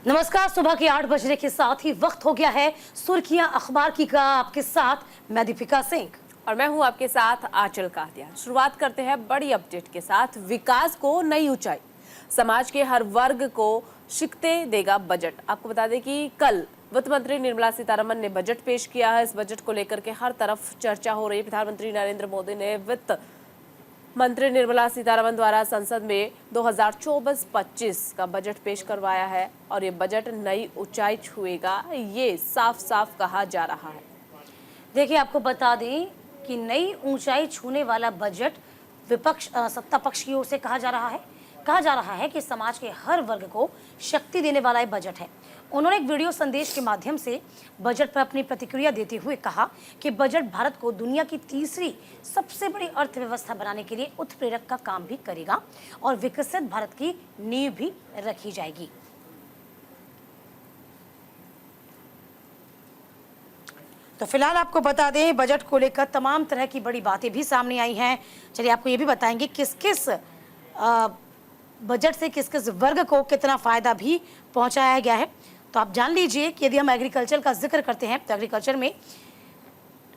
नमस्कार। सुबह के 8 बजने के साथ ही वक्त हो गया है सुर्खियां अखबार की का। आपके साथ मैं दीपिका सिंह और मैं हूं आपके साथ आंचल कादिया। शुरुआत करते हैं बड़ी अपडेट के साथ। विकास को नई ऊंचाई, समाज के हर वर्ग को शिकते देगा बजट। आपको बता दें कि कल वित्त मंत्री निर्मला सीतारमण ने बजट पेश किया है। इस बजट को लेकर के हर तरफ चर्चा हो रही है। प्रधानमंत्री नरेंद्र मोदी ने वित्त मंत्री निर्मला सीतारमण द्वारा संसद में 2024-25 का बजट पेश करवाया है और ये बजट नई ऊंचाई छुएगा, ये साफ साफ कहा जा रहा है। देखिए, आपको बता दें कि नई ऊंचाई छूने वाला बजट विपक्ष सत्ता पक्ष की ओर से कहा जा रहा है कि समाज के हर वर्ग को शक्ति देने वाला ये बजट है। उन्होंने एक वीडियो संदेश के माध्यम से बजट पर अपनी प्रतिक्रिया देते हुए कहा कि बजट भारत को दुनिया की तीसरी सबसे बड़ी अर्थव्यवस्था बनाने के लिए उत्प्रेरक का काम भी करेगा और विकसित भारत की नींव भी रखी जाएगी। तो फिलहाल आपको बता दें, बजट को लेकर तमाम तरह की बड़ी बातें भी सामने आई हैं। चलिए आपको ये भी बताएंगे किस किस बजट से किस किस वर्ग को कितना फायदा भी पहुंचाया गया है। तो आप जान लीजिए कि यदि हम एग्रीकल्चर का जिक्र करते हैं तो एग्रीकल्चर में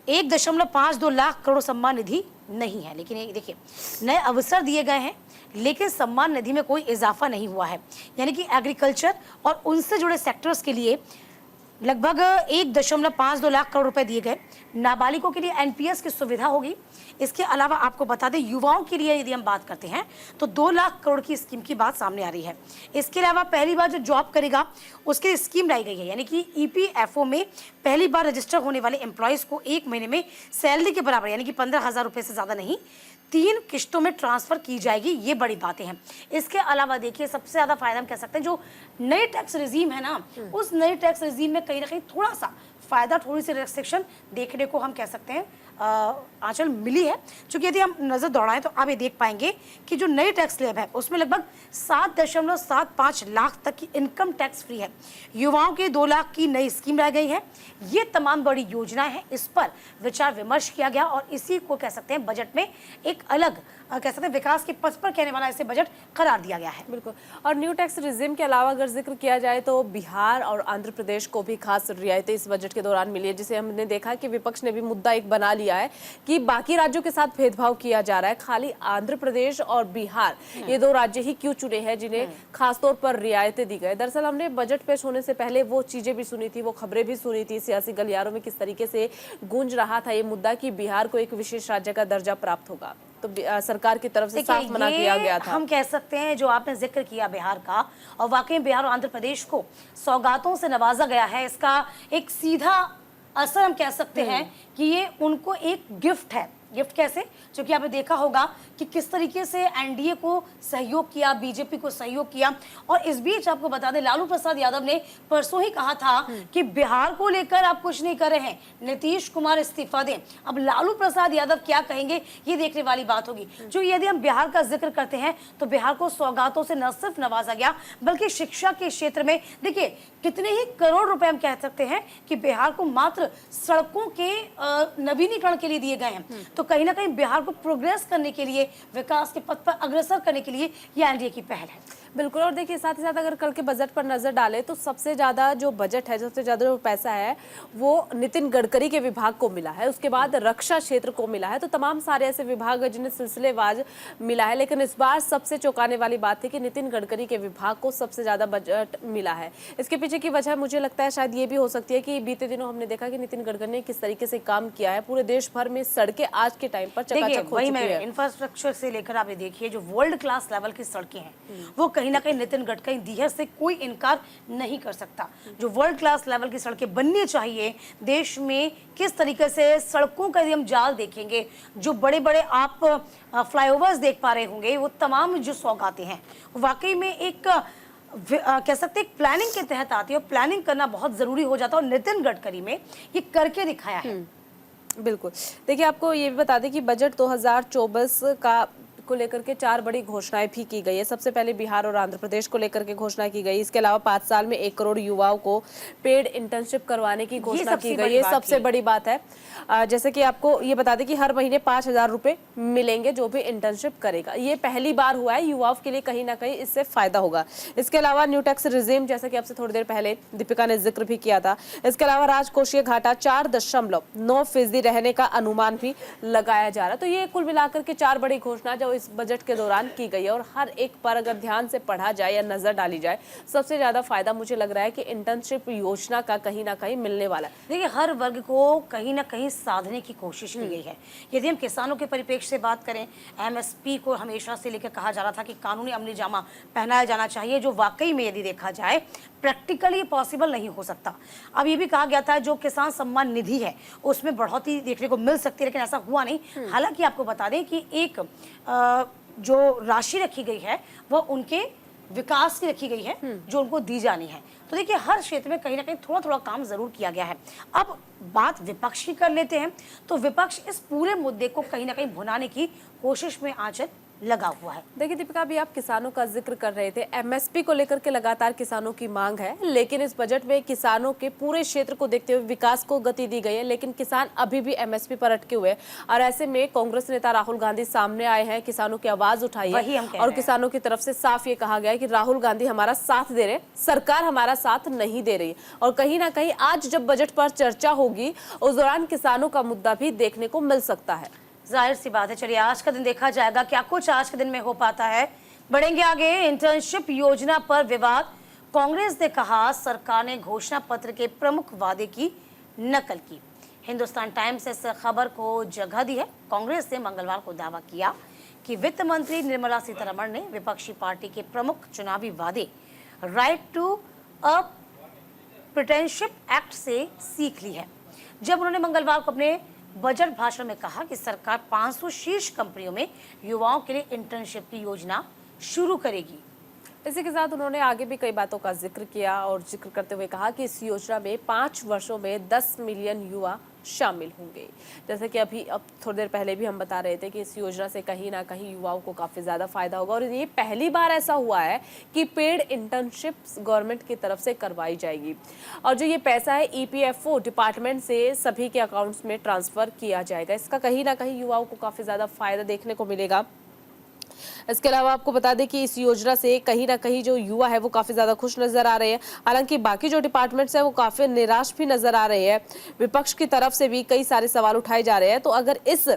1.52 लाख करोड़ सम्मान निधि नहीं है, लेकिन ये देखिए नए अवसर दिए गए हैं, लेकिन सम्मान निधि में कोई इजाफा नहीं हुआ है। यानी कि एग्रीकल्चर और उनसे जुड़े सेक्टर्स के लिए लगभग 1.52 लाख करोड़ रुपए दिए गए। नाबालिगों के लिए एनपीएस की सुविधा होगी। इसके अलावा आपको बता दें, युवाओं के लिए यदि हम बात करते हैं तो 2 लाख करोड़ की स्कीम की बात सामने आ रही है। इसके अलावा पहली बार जो जॉब करेगा उसके स्कीम लाई गई है, यानी कि ईपीएफओ में पहली बार रजिस्टर होने वाले एम्प्लॉयज़ को 1 महीने में सैलरी के बराबर यानी कि 15,000 रुपये से ज़्यादा नहीं 3 किश्तों में ट्रांसफर की जाएगी। ये बड़ी बातें हैं। इसके अलावा देखिए, सबसे ज़्यादा फायदा हम कह सकते हैं जो नए टैक्स रिजीम है ना, उस नए टैक्स रिजीम में कहीं ना कहीं थोड़ा सा फायदा, थोड़ी सी रेस्ट्रिक्शन देखने को हम कह सकते हैं आंचल मिली है। क्योंकि यदि हम नज़र दौड़ाएं तो आप ये देख पाएंगे कि जो नई टैक्स स्लैब है उसमें लगभग 7.75 लाख तक की इनकम टैक्स फ्री है। युवाओं के 2 लाख की नई स्कीम लाई गई है। ये तमाम बड़ी योजनाएं हैं, इस पर विचार विमर्श किया गया और इसी को कह सकते हैं बजट में एक अलग कह सकते हैं विकास के पथ पर कहने वाला इसे बजट करार दिया गया है। बिल्कुल। और न्यू टैक्स रिजिम के अलावा अगर जिक्र किया जाए तो बिहार और आंध्र प्रदेश को भी खास रियायतें इस बजट के दौरान मिली है, जिसे हमने देखा कि विपक्ष ने भी मुद्दा एक बना लिया है कि बाकी राज्यों के साथ भेदभाव किया जा रहा है, खाली आंध्र प्रदेश और बिहार ये 2 राज्य ही क्यों चुने हैं जिन्हें खासतौर पर रियायतें दी गई। दरअसल हमने बजट पेश होने से पहले वो चीजें भी सुनी थी, वो खबरें भी सुनी थी, सियासी गलियारों में किस तरीके से गूंज रहा था ये मुद्दा कि बिहार को एक विशेष राज्य का दर्जा प्राप्त होगा। तो सरकार की तरफ से साफ मना किया गया था। हम कह सकते हैं जो आपने जिक्र किया बिहार का, और वाकई बिहार और आंध्र प्रदेश को सौगातों से नवाजा गया है। इसका एक सीधा असर हम कह सकते हैं कि ये उनको एक गिफ्ट है। गिफ्ट कैसे? क्योंकि आपने देखा होगा कि किस तरीके से एनडीए को सहयोग किया, बीजेपी को सहयोग किया। और इस बीच आपको बता दें, लालू प्रसाद यादव ने परसों ही कहा था कि बिहार को लेकर आप कुछ नहीं कर रहे हैं, नीतीश कुमार इस्तीफा दें। अब लालू प्रसाद यादव क्या कहेंगे ये देखने वाली बात होगी। जो यदि हम बिहार का जिक्र करते हैं तो बिहार को सौगातों से न सिर्फ नवाजा गया बल्कि शिक्षा के क्षेत्र में देखिए कितने ही करोड़ रुपए हम कह सकते हैं कि बिहार को मात्र सड़कों के नवीनीकरण के लिए दिए गए हैं। तो कहीं ना कहीं बिहार को प्रोग्रेस करने के लिए, विकास के पथ पर अग्रसर करने के लिए ये एनडीए की पहल है। बिल्कुल। और देखिए साथ ही साथ अगर कल के बजट पर नजर डालें तो सबसे ज्यादा जो बजट है, सबसे ज्यादा जो पैसा है वो नितिन गडकरी के विभाग को मिला है, उसके बाद रक्षा क्षेत्र को मिला है। तो तमाम सारे ऐसे विभाग जिन्हें सिलसिलेवार मिला है, लेकिन इस बार सबसे चौंकाने वाली बात है कि नितिन गडकरी के विभाग को सबसे ज्यादा बजट मिला है। इसके पीछे की वजह मुझे लगता है शायद ये भी हो सकती है कि बीते दिनों हमने देखा कि नितिन गडकरी ने किस तरीके से काम किया है। पूरे देश भर में सड़कें आज के टाइम पर चकाचक हो चुकी है। इंफ्रास्ट्रक्चर से लेकर आप देखिए जो वर्ल्ड क्लास लेवल की सड़कें हैं वो कहीं ना कहीं नितिन गडकरी दिहर से कोई इनकार नहीं कर सकता। जो वर्ल्ड क्लास लेवल की सड़कें बननी चाहिए देश में, किस तरीके से सड़कों का यदि हम जाल देखेंगे, जो बड़े बड़े आप फ्लाईओवर्स देख पा रहे होंगे, वो तमाम जो सौगातें हैं वाकई में एक कह सकते हैं प्लानिंग के तहत आती है और प्लानिंग करना बहुत जरूरी हो जाता है और नितिन गडकरी में ये करके दिखाया है। बिल्कुल। देखिए आपको ये भी बता दें कि बजट 2024 का को लेकर के 4 बड़ी घोषणाएं भी की गई है। सबसे पहले बिहार और आंध्र प्रदेश को लेकर के घोषणा की गई। इसके अलावा 5 साल में 1 करोड़ युवाओं को पेड इंटर्नशिप करवाने की घोषणा की गई है। सबसे बड़ी बात है, जैसे कि आपको ये बता दें कि हर महीने 5,000 रुपए मिलेंगे जो भी इंटर्नशिप करेगा। ये पहली बार हुआ है, युवाओं के लिए कहीं ना कहीं इससे फायदा होगा। इसके अलावा न्यू टैक्स रिजीम, जैसा कि आपसे थोड़ी देर पहले दीपिका ने जिक्र भी किया था। इसके अलावा राजकोषीय घाटा 4.9% रहने का अनुमान भी लगाया जा रहा है। तो ये कुल मिलाकर के 4 बड़ी घोषणा जो इस बजट के दौरान की गई है, और हर एक पर अगर ध्यान से पढ़ा जाए या नजर डाली जाए, सबसे ज्यादा फायदा मुझे लग रहा है कि इंटर्नशिप योजना का कहीं ना कहीं मिलने वाला है। देखिए, हर वर्ग को कहीं ना कहीं साधने की कोशिश की गई है। यदि हम किसानों के परिप्रेक्ष्य से बात करें, एमएसपी को हमेशा से लेकर कहा जा रहा था कि कानूनी अमली जामा पहनाया जाना चाहिए, जो वाकई में यदि देखा जाए प्रैक्टिकली पॉसिबल नहीं हो सकता। अब ये भी कहा गया था जो किसान सम्मान निधि है उसमें बढ़ोतरी देखने को मिल सकती है, लेकिन ऐसा हुआ नहीं। हालांकि आपको बता दें कि एक जो राशि रखी गई है वह उनके विकास की रखी गई है, जो उनको दी जानी है। तो देखिए, हर क्षेत्र में कहीं ना कहीं थोड़ा थोड़ा काम जरूर किया गया है। अब बात विपक्ष की कर लेते हैं, तो विपक्ष इस पूरे मुद्दे को कहीं ना कहीं भुनाने की कोशिश में आंचल लगा हुआ है। देखिए दीपिका, अभी आप किसानों का जिक्र कर रहे थे। एमएसपी को लेकर के लगातार किसानों की मांग है, लेकिन इस बजट में किसानों के पूरे क्षेत्र को देखते हुए विकास को गति दी गई है, लेकिन किसान अभी भी एमएसपी पर अटके हुए हैं। और ऐसे में कांग्रेस नेता राहुल गांधी सामने आए हैं, किसानों की आवाज उठाई है, और किसानों की तरफ से साफ ये कहा गया है कि राहुल गांधी हमारा साथ दे रहे, सरकार हमारा साथ नहीं दे रही। और कहीं ना कहीं आज जब बजट पर चर्चा होगी, उस दौरान किसानों का मुद्दा भी देखने को मिल सकता है। जाहिर सी बात है। चलिए, आज का दिन देखा जाएगा क्या कुछ आज के दिन में हो पाता है। बढ़ेंगे आगे। इंटर्नशिप योजना पर विवाद। कांग्रेस ने कहा सरकार ने घोषणा पत्र के प्रमुख वादे की नकल की। हिंदुस्तान टाइम्स ने इस खबर को जगह दी है। कांग्रेस ने मंगलवार को दावा किया कि वित्त मंत्री निर्मला सीतारमण ने विपक्षी पार्टी के प्रमुख चुनावी वादे राइट टू अप्रेंटिसशिप एक्ट से सीख ली है, जब उन्होंने मंगलवार को अपने बजट भाषण में कहा कि सरकार 500 शीर्ष कंपनियों में युवाओं के लिए इंटर्नशिप की योजना शुरू करेगी। इसी के साथ उन्होंने आगे भी कई बातों का जिक्र किया, और जिक्र करते हुए कहा कि इस योजना में 5 वर्षों में 10 मिलियन युवा शामिल होंगे। जैसे कि अब थोड़ी देर पहले भी हम बता रहे थे कि इस योजना से कहीं ना कहीं युवाओं को काफ़ी ज़्यादा फायदा होगा, और ये पहली बार ऐसा हुआ है कि पेड इंटर्नशिप गवर्नमेंट की तरफ से करवाई जाएगी। और जो ये पैसा है ईपीएफओ डिपार्टमेंट से सभी के अकाउंट्स में ट्रांसफ़र किया जाएगा। इसका कहीं ना कहीं युवाओं को काफ़ी ज़्यादा फायदा देखने को मिलेगा। इसके अलावा आपको बता दें कि इस योजना से कहीं ना कहीं जो युवा है वो काफी ज्यादा खुश नजर आ रहे हैं। हालांकि बाकी जो डिपार्टमेंट्स है वो काफी निराश भी नजर आ रहे हैं। विपक्ष की तरफ से भी कई सारे सवाल उठाए जा रहे हैं। तो अगर इस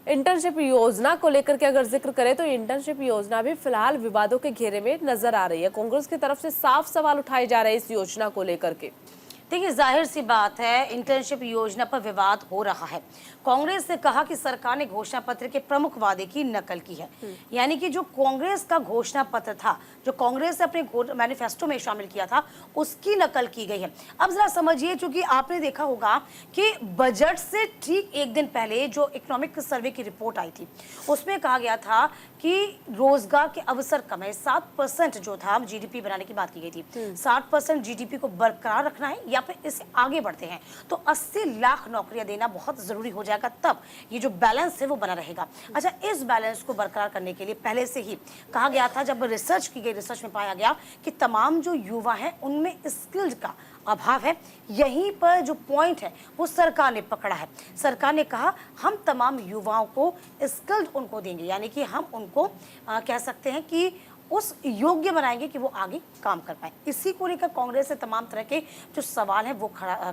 इंटर्नशिप योजना को लेकर के अगर जिक्र करें, तो इंटर्नशिप योजना भी फिलहाल विवादों के घेरे में नजर आ रही है। कांग्रेस की तरफ से साफ सवाल उठाए जा रहे हैं इस योजना को लेकर के। देखिए, जाहिर सी बात है, इंटर्नशिप योजना पर विवाद हो रहा है। कांग्रेस ने कहा कि सरकार ने घोषणा पत्र के प्रमुख वादे की नकल की है, यानी कि जो कांग्रेस का घोषणा पत्र था, जो कांग्रेस ने अपने मैनिफेस्टो में शामिल किया था, उसकी नकल की गई है। अब जरा समझिए, क्योंकि आपने देखा होगा कि बजट से ठीक एक दिन पहले जो इकोनॉमिक सर्वे की रिपोर्ट आई थी, उसमें कहा गया था कि रोजगार के अवसर कम है। 7% जो था जीडीपी बनाने की बात की गई थी। 7% जीडीपी को बरकरार रखना है या फिर इससे आगे बढ़ते हैं तो 80 लाख नौकरियां देना बहुत जरूरी हो जाएगा, तब ये जो बैलेंस है वो बना रहेगा। अच्छा, इस बैलेंस को बरकरार करने के लिए पहले से ही कहा गया था, जब रिसर्च की गई, रिसर्च में पाया गया कि तमाम जो युवा हैं उनमें स्किल्ड का अभाव है। यहीं पर जो पॉइंट है वो सरकार ने पकड़ा है। सरकार ने कहा हम तमाम युवाओं को स्किल्ड उनको देंगे, यानी कि हम उनको कह सकते हैं कि उस योग्य बनाएंगे कि वो आगे काम कर पाए। इसी को लेकर कांग्रेस ने तमाम तरह के जो सवाल हैं वो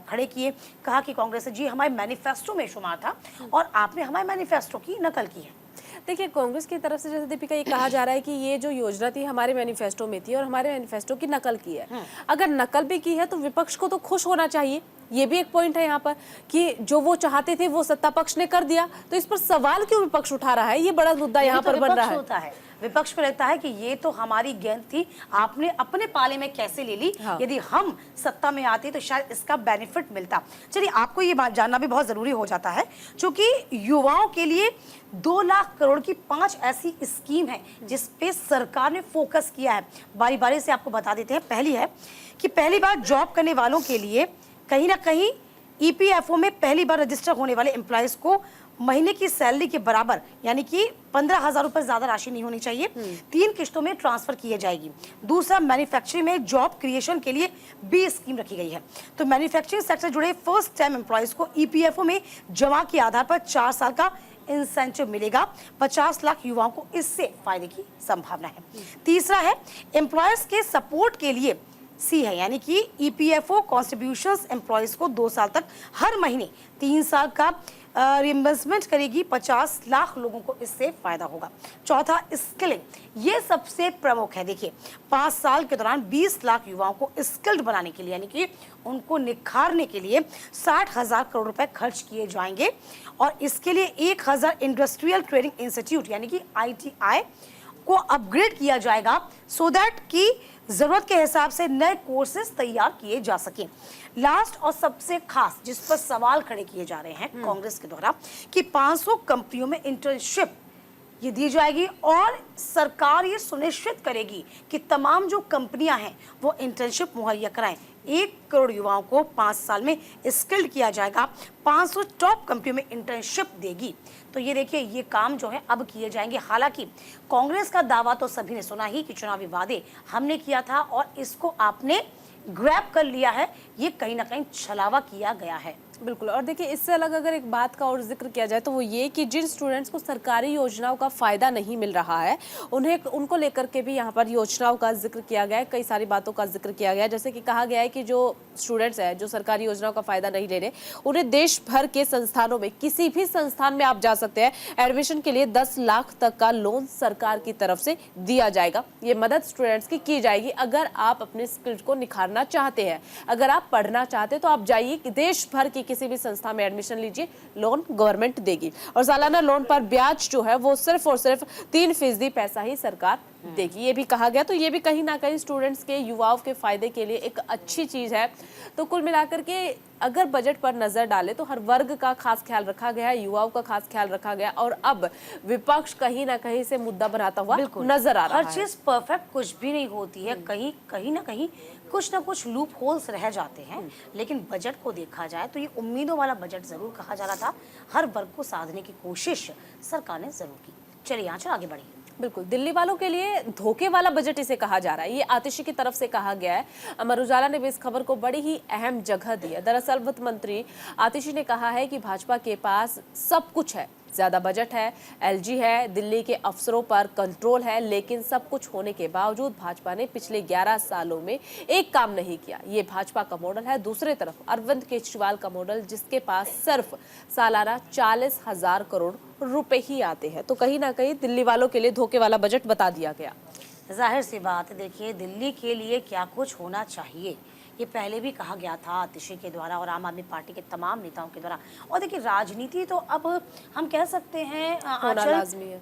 खड़े किए। कहा कि कांग्रेस ने जी हमारे मैनिफेस्टो में शुमार था और आपने हमारे मैनिफेस्टो की नकल की है। देखिए, कांग्रेस की तरफ से जैसे दीपिका ये कहा जा रहा है कि ये जो योजना थी हमारे मैनिफेस्टो में थी और हमारे मैनिफेस्टो की नकल की है। अगर नकल भी की है तो विपक्ष को तो खुश होना चाहिए। ये भी एक पॉइंट है यहाँ पर कि जो वो चाहते थे वो सत्ता पक्ष ने कर दिया, तो इस पर सवाल क्यों विपक्ष उठा रहा है, ये बड़ा मुद्दा यहाँ पर बन रहा है। विपक्ष को लगता है कि ये तो हमारी गेंद थी, आपने अपने पाले में कैसे ले ली। हाँ। यदि हम सत्ता में आते तो शायद इसका बेनिफिट मिलता। चलिए, आपको ये बात जानना भी बहुत जरूरी हो जाता है, क्योंकि युवाओं के लिए 2 लाख करोड़ की 5 ऐसी स्कीम है जिस पे सरकार ने फोकस किया है। बारी बारी से आपको बता देते हैं। पहली है कि पहली बार जॉब करने वालों के लिए कहीं ना कहीं ईपीएफओ में पहली बार रजिस्टर होने वाले एम्प्लॉयज को महीने की सैलरी के बराबर, यानी कि 15,000 रुपए ज्यादा राशि नहीं होनी चाहिए, 3 किश्तों में ट्रांसफर की जाएगी। दूसरा, मैन्युफैक्चरिंग में जॉब क्रिएशन के लिए भी स्कीम रखी गई है। तो मैन्युफैक्चरिंग सेक्टर से जुड़े फर्स्ट टाइम एम्प्लॉयज को ईपीएफओ में जमा के आधार पर 4 साल का इंसेंटिव मिलेगा। 50 लाख युवाओं को इससे फायदे की संभावना है। तीसरा है, एम्प्लॉयर्स के सपोर्ट के लिए सी है, यानी कि ईपीएफओ कॉन्ट्रीब्यूशंस एम्प्लॉयज को 2 साल तक हर महीने 3 साल का रिइंबर्समेंट करेगी। 50 लाख लोगों को इससे फायदा होगा। चौथा, स्किलिंग, ये सबसे प्रमुख है। देखिए, 5 साल के दौरान 20 लाख युवाओं को स्किल्ड बनाने के लिए, यानी कि उनको निखारने के लिए 60,000 करोड़ रुपए खर्च किए जाएंगे। और इसके लिए 1,000 इंडस्ट्रियल ट्रेनिंग इंस्टीट्यूट, यानी कि ITI को अपग्रेड किया जाएगा, सो दैट कि जरूरत के हिसाब से नए कोर्सेज तैयार किए जा सके। लास्ट और सबसे खास, जिस पर सवाल खड़े किए जा रहे हैं कांग्रेस के द्वारा, कि 500 कंपनियों में इंटर्नशिप ये दी जाएगी और सरकार ये सुनिश्चित करेगी कि तमाम जो कंपनियां हैं वो इंटर्नशिप मुहैया कराएं। 1 करोड़ युवाओं को 5 साल में स्किल्ड किया जाएगा। 500 टॉप कंपनियों में इंटर्नशिप देगी। तो ये देखिए, ये काम जो है अब किए जाएंगे। हालांकि कांग्रेस का दावा तो सभी ने सुना ही कि चुनावी वादे हमने किया था और इसको आपने ग्रैब कर लिया है, ये कहीं ना कहीं छलावा किया गया है। बिल्कुल। और देखिए, इससे अलग अगर एक बात का और जिक्र किया जाए तो वो ये कि जिन स्टूडेंट्स को सरकारी योजनाओं का फ़ायदा नहीं मिल रहा है, उनको लेकर के भी यहाँ पर योजनाओं का जिक्र किया गया है, कई सारी बातों का जिक्र किया गया है। जैसे कि कहा गया है कि जो स्टूडेंट्स हैं जो सरकारी योजनाओं का फ़ायदा नहीं ले रहे, उन्हें देश भर के संस्थानों में, किसी भी संस्थान में आप जा सकते हैं, एडमिशन के लिए 10 लाख तक का लोन सरकार की तरफ से दिया जाएगा। ये मदद स्टूडेंट्स की जाएगी अगर आप अपने स्किल्स को निखारना चाहते हैं। अगर आप पढ़ना चाहते हैं तो आप जाइए, देश भर की किसी भी संस्था में एडमिशन लीजिए, लोन गवर्नमेंट देगी। और सालाना लोन पर ब्याज जो है वो सिर्फ और सिर्फ 3% पैसा ही सरकार देगी, ये भी कहा गया। तो ये भी कहीं ना कहीं स्टूडेंट्स के, युवाओं के फायदे के लिए एक अच्छी चीज है। तो कुल मिलाकर के अगर बजट पर नजर डाले तो हर वर्ग का खास ख्याल रखा गया है, युवाओं का खास ख्याल रखा गया, और अब विपक्ष कहीं ना कहीं से मुद्दा बनाता हुआ नजर आ रहा है। हर चीज परफेक्ट कुछ भी नहीं होती है, कहीं ना कहीं कुछ ना कुछ लूप होल्स रह जाते हैं। लेकिन बजट को देखा जाए तो ये उम्मीदों वाला बजट जरूर कहा जा रहा था। हर वर्ग को साधने की कोशिश सरकार ने जरूर की। चलिए यहाँ से आगे बढ़िए। बिल्कुल, दिल्ली वालों के लिए धोखे वाला बजट इसे कहा जा रहा है, ये आतिशी की तरफ से कहा गया है। अमर उजाला ने भी इस खबर को बड़ी ही अहम जगह दी है। दरअसल वित्त मंत्री आतिशी ने कहा है कि भाजपा के पास सब कुछ है, ज्यादा बजट है, LG है, दिल्ली के अफसरों पर कंट्रोल है, लेकिन सब कुछ होने के बावजूद भाजपा ने पिछले 11 सालों में एक काम नहीं किया। ये भाजपा का मॉडल है। दूसरी तरफ अरविंद केजरीवाल का मॉडल, जिसके पास सिर्फ सालाना 40,000 करोड़ रुपए ही आते हैं। तो कहीं ना कहीं दिल्ली वालों के लिए धोखे वाला बजट बता दिया गया। जाहिर सी बात है, देखिए, दिल्ली के लिए क्या कुछ होना चाहिए ये पहले भी कहा गया था आतिशी के द्वारा और आम आदमी पार्टी के तमाम नेताओं के द्वारा। और देखिए, राजनीति तो अब हम कह सकते हैं होना लाजमी है,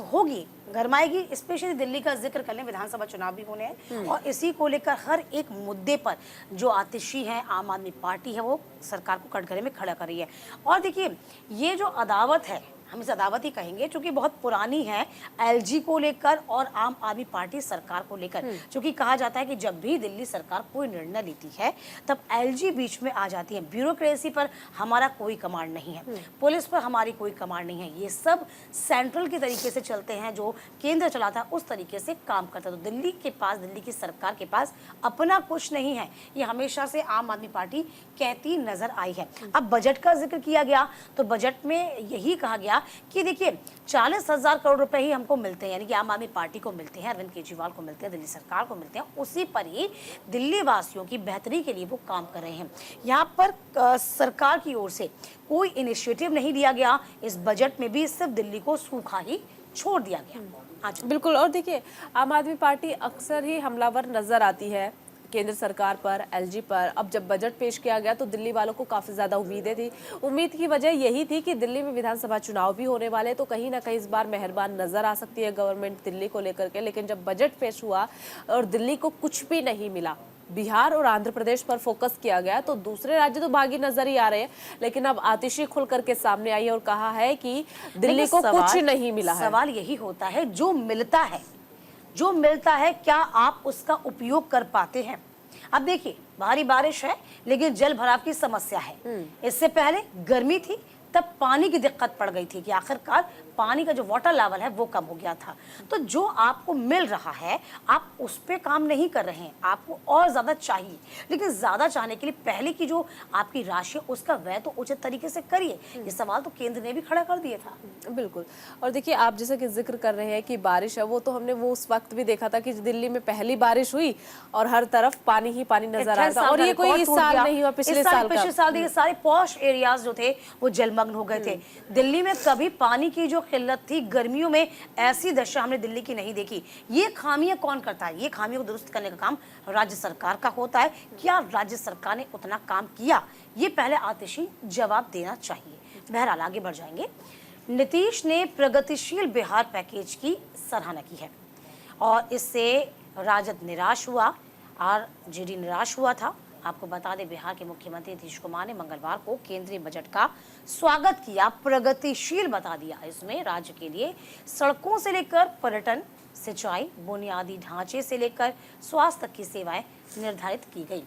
होगी, गरमाएगी। स्पेशली दिल्ली का जिक्र कर लें, विधानसभा चुनाव भी होने हैं और इसी को लेकर हर एक मुद्दे पर जो आतिशी है, आम आदमी पार्टी है, वो सरकार को कटघरे में खड़ा कर रही है। और देखिए, ये जो अदावत है, हम इसे अदावत ही कहेंगे, क्योंकि बहुत पुरानी है, LG को लेकर और आम आदमी पार्टी सरकार को लेकर। क्योंकि कहा जाता है कि जब भी दिल्ली सरकार कोई निर्णय लेती है तब LG बीच में आ जाती है। ब्यूरोक्रेसी पर हमारा कोई कमांड नहीं है, पुलिस पर हमारी कोई कमांड नहीं है, ये सब सेंट्रल के तरीके से चलते हैं, जो केंद्र चलाता है उस तरीके से काम करता है। तो दिल्ली के पास, दिल्ली की सरकार के पास अपना कुछ नहीं है, ये हमेशा से आम आदमी पार्टी कहती नजर आई है। अब बजट का जिक्र किया गया तो बजट में यही कहा गया कि देखिए, 40,000 करोड़ रुपए ही हमको मिलते हैं, यानी कि आम आदमी पार्टी को मिलते हैं, अरविंद केजरीवाल को मिलते हैं, दिल्ली सरकार को मिलते हैं। उसी पर ही दिल्ली वासियों की बेहतरी के लिए वो काम कर रहे हैं। यहाँ पर सरकार की ओर से कोई इनिशिएटिव नहीं लिया गया। इस बजट में भी सिर्फ दिल्ली को सूखा ही छोड़ दिया गया। बिल्कुल। और देखिए, आम आदमी पार्टी अक्सर ही हमलावर नजर आती है केंद्र सरकार पर, LG पर। अब जब बजट पेश किया गया तो दिल्ली वालों को काफ़ी ज़्यादा उम्मीदें थी। उम्मीद की वजह यही थी कि दिल्ली में विधानसभा चुनाव भी होने वाले, तो कहीं ना कहीं इस बार मेहरबान नज़र आ सकती है गवर्नमेंट दिल्ली को लेकर के। लेकिन जब बजट पेश हुआ और दिल्ली को कुछ भी नहीं मिला, बिहार और आंध्र प्रदेश पर फोकस किया गया, तो दूसरे राज्य तो भागी नजर ही आ रहे हैं। लेकिन अब आतिशी खुल करके सामने आई और कहा है कि दिल्ली को कुछ नहीं मिला है। सवाल यही होता है, जो मिलता है क्या आप उसका उपयोग कर पाते हैं? अब देखिए, भारी बारिश है लेकिन जल भराव की समस्या है। इससे पहले गर्मी थी, तब पानी की दिक्कत पड़ गई थी कि आखिरकार पानी का जो वाटर लेवल है वो कम हो गया था। तो जो आपको मिल रहा है आप उस पर काम नहीं कर रहे हैं, आपको और ज़्यादा चाहिए, लेकिन ज़्यादा चाहने के लिए पहले की जो आपकी राशि है उसका व्यय तो उचित तरीके से करिए। ये सवाल तो केंद्र ने भी खड़ा कर दिया था। बिल्कुल। और देखिए, आप जैसे कि जिक्र कर रहे हैं कि बारिश है, वो तो हमने वो उस वक्त भी देखा था कि दिल्ली में पहली बारिश हुई और हर तरफ पानी ही पानी नजर आ रहा था। और ये कोई इस साल नहीं हुआ, पिछले साल देखिए सारे पॉश एरियाज जो थे वो जलमग्न हो गए थे। दिल्ली में कभी पानी की जो किल्लत थी, गर्मियों में ऐसी दशा हमने दिल्ली की नहीं देखी। ये खामियां कौन करता है? ये खामियों को दुरुस्त करने का काम राज्य सरकार का होता है। क्या राज्य सरकार ने उतना काम किया? ये पहले आतिशी जवाब देना चाहिए। बहरहाल आगे बढ़ जाएंगे। नीतीश ने प्रगतिशील बिहार पैकेज की सराहना की है और इससे राजद निराश हुआ, आरजेडी निराश हुआ था। आपको बता दें, बिहार के मुख्यमंत्री नीतीश कुमार ने मंगलवार को केंद्रीय बजट का स्वागत किया, प्रगतिशील बता दिया। इसमें राज्य के लिए सड़कों से लेकर पर्यटन, सिंचाई, बुनियादी ढांचे से लेकर स्वास्थ्य तक की सेवाएं निर्धारित की गई।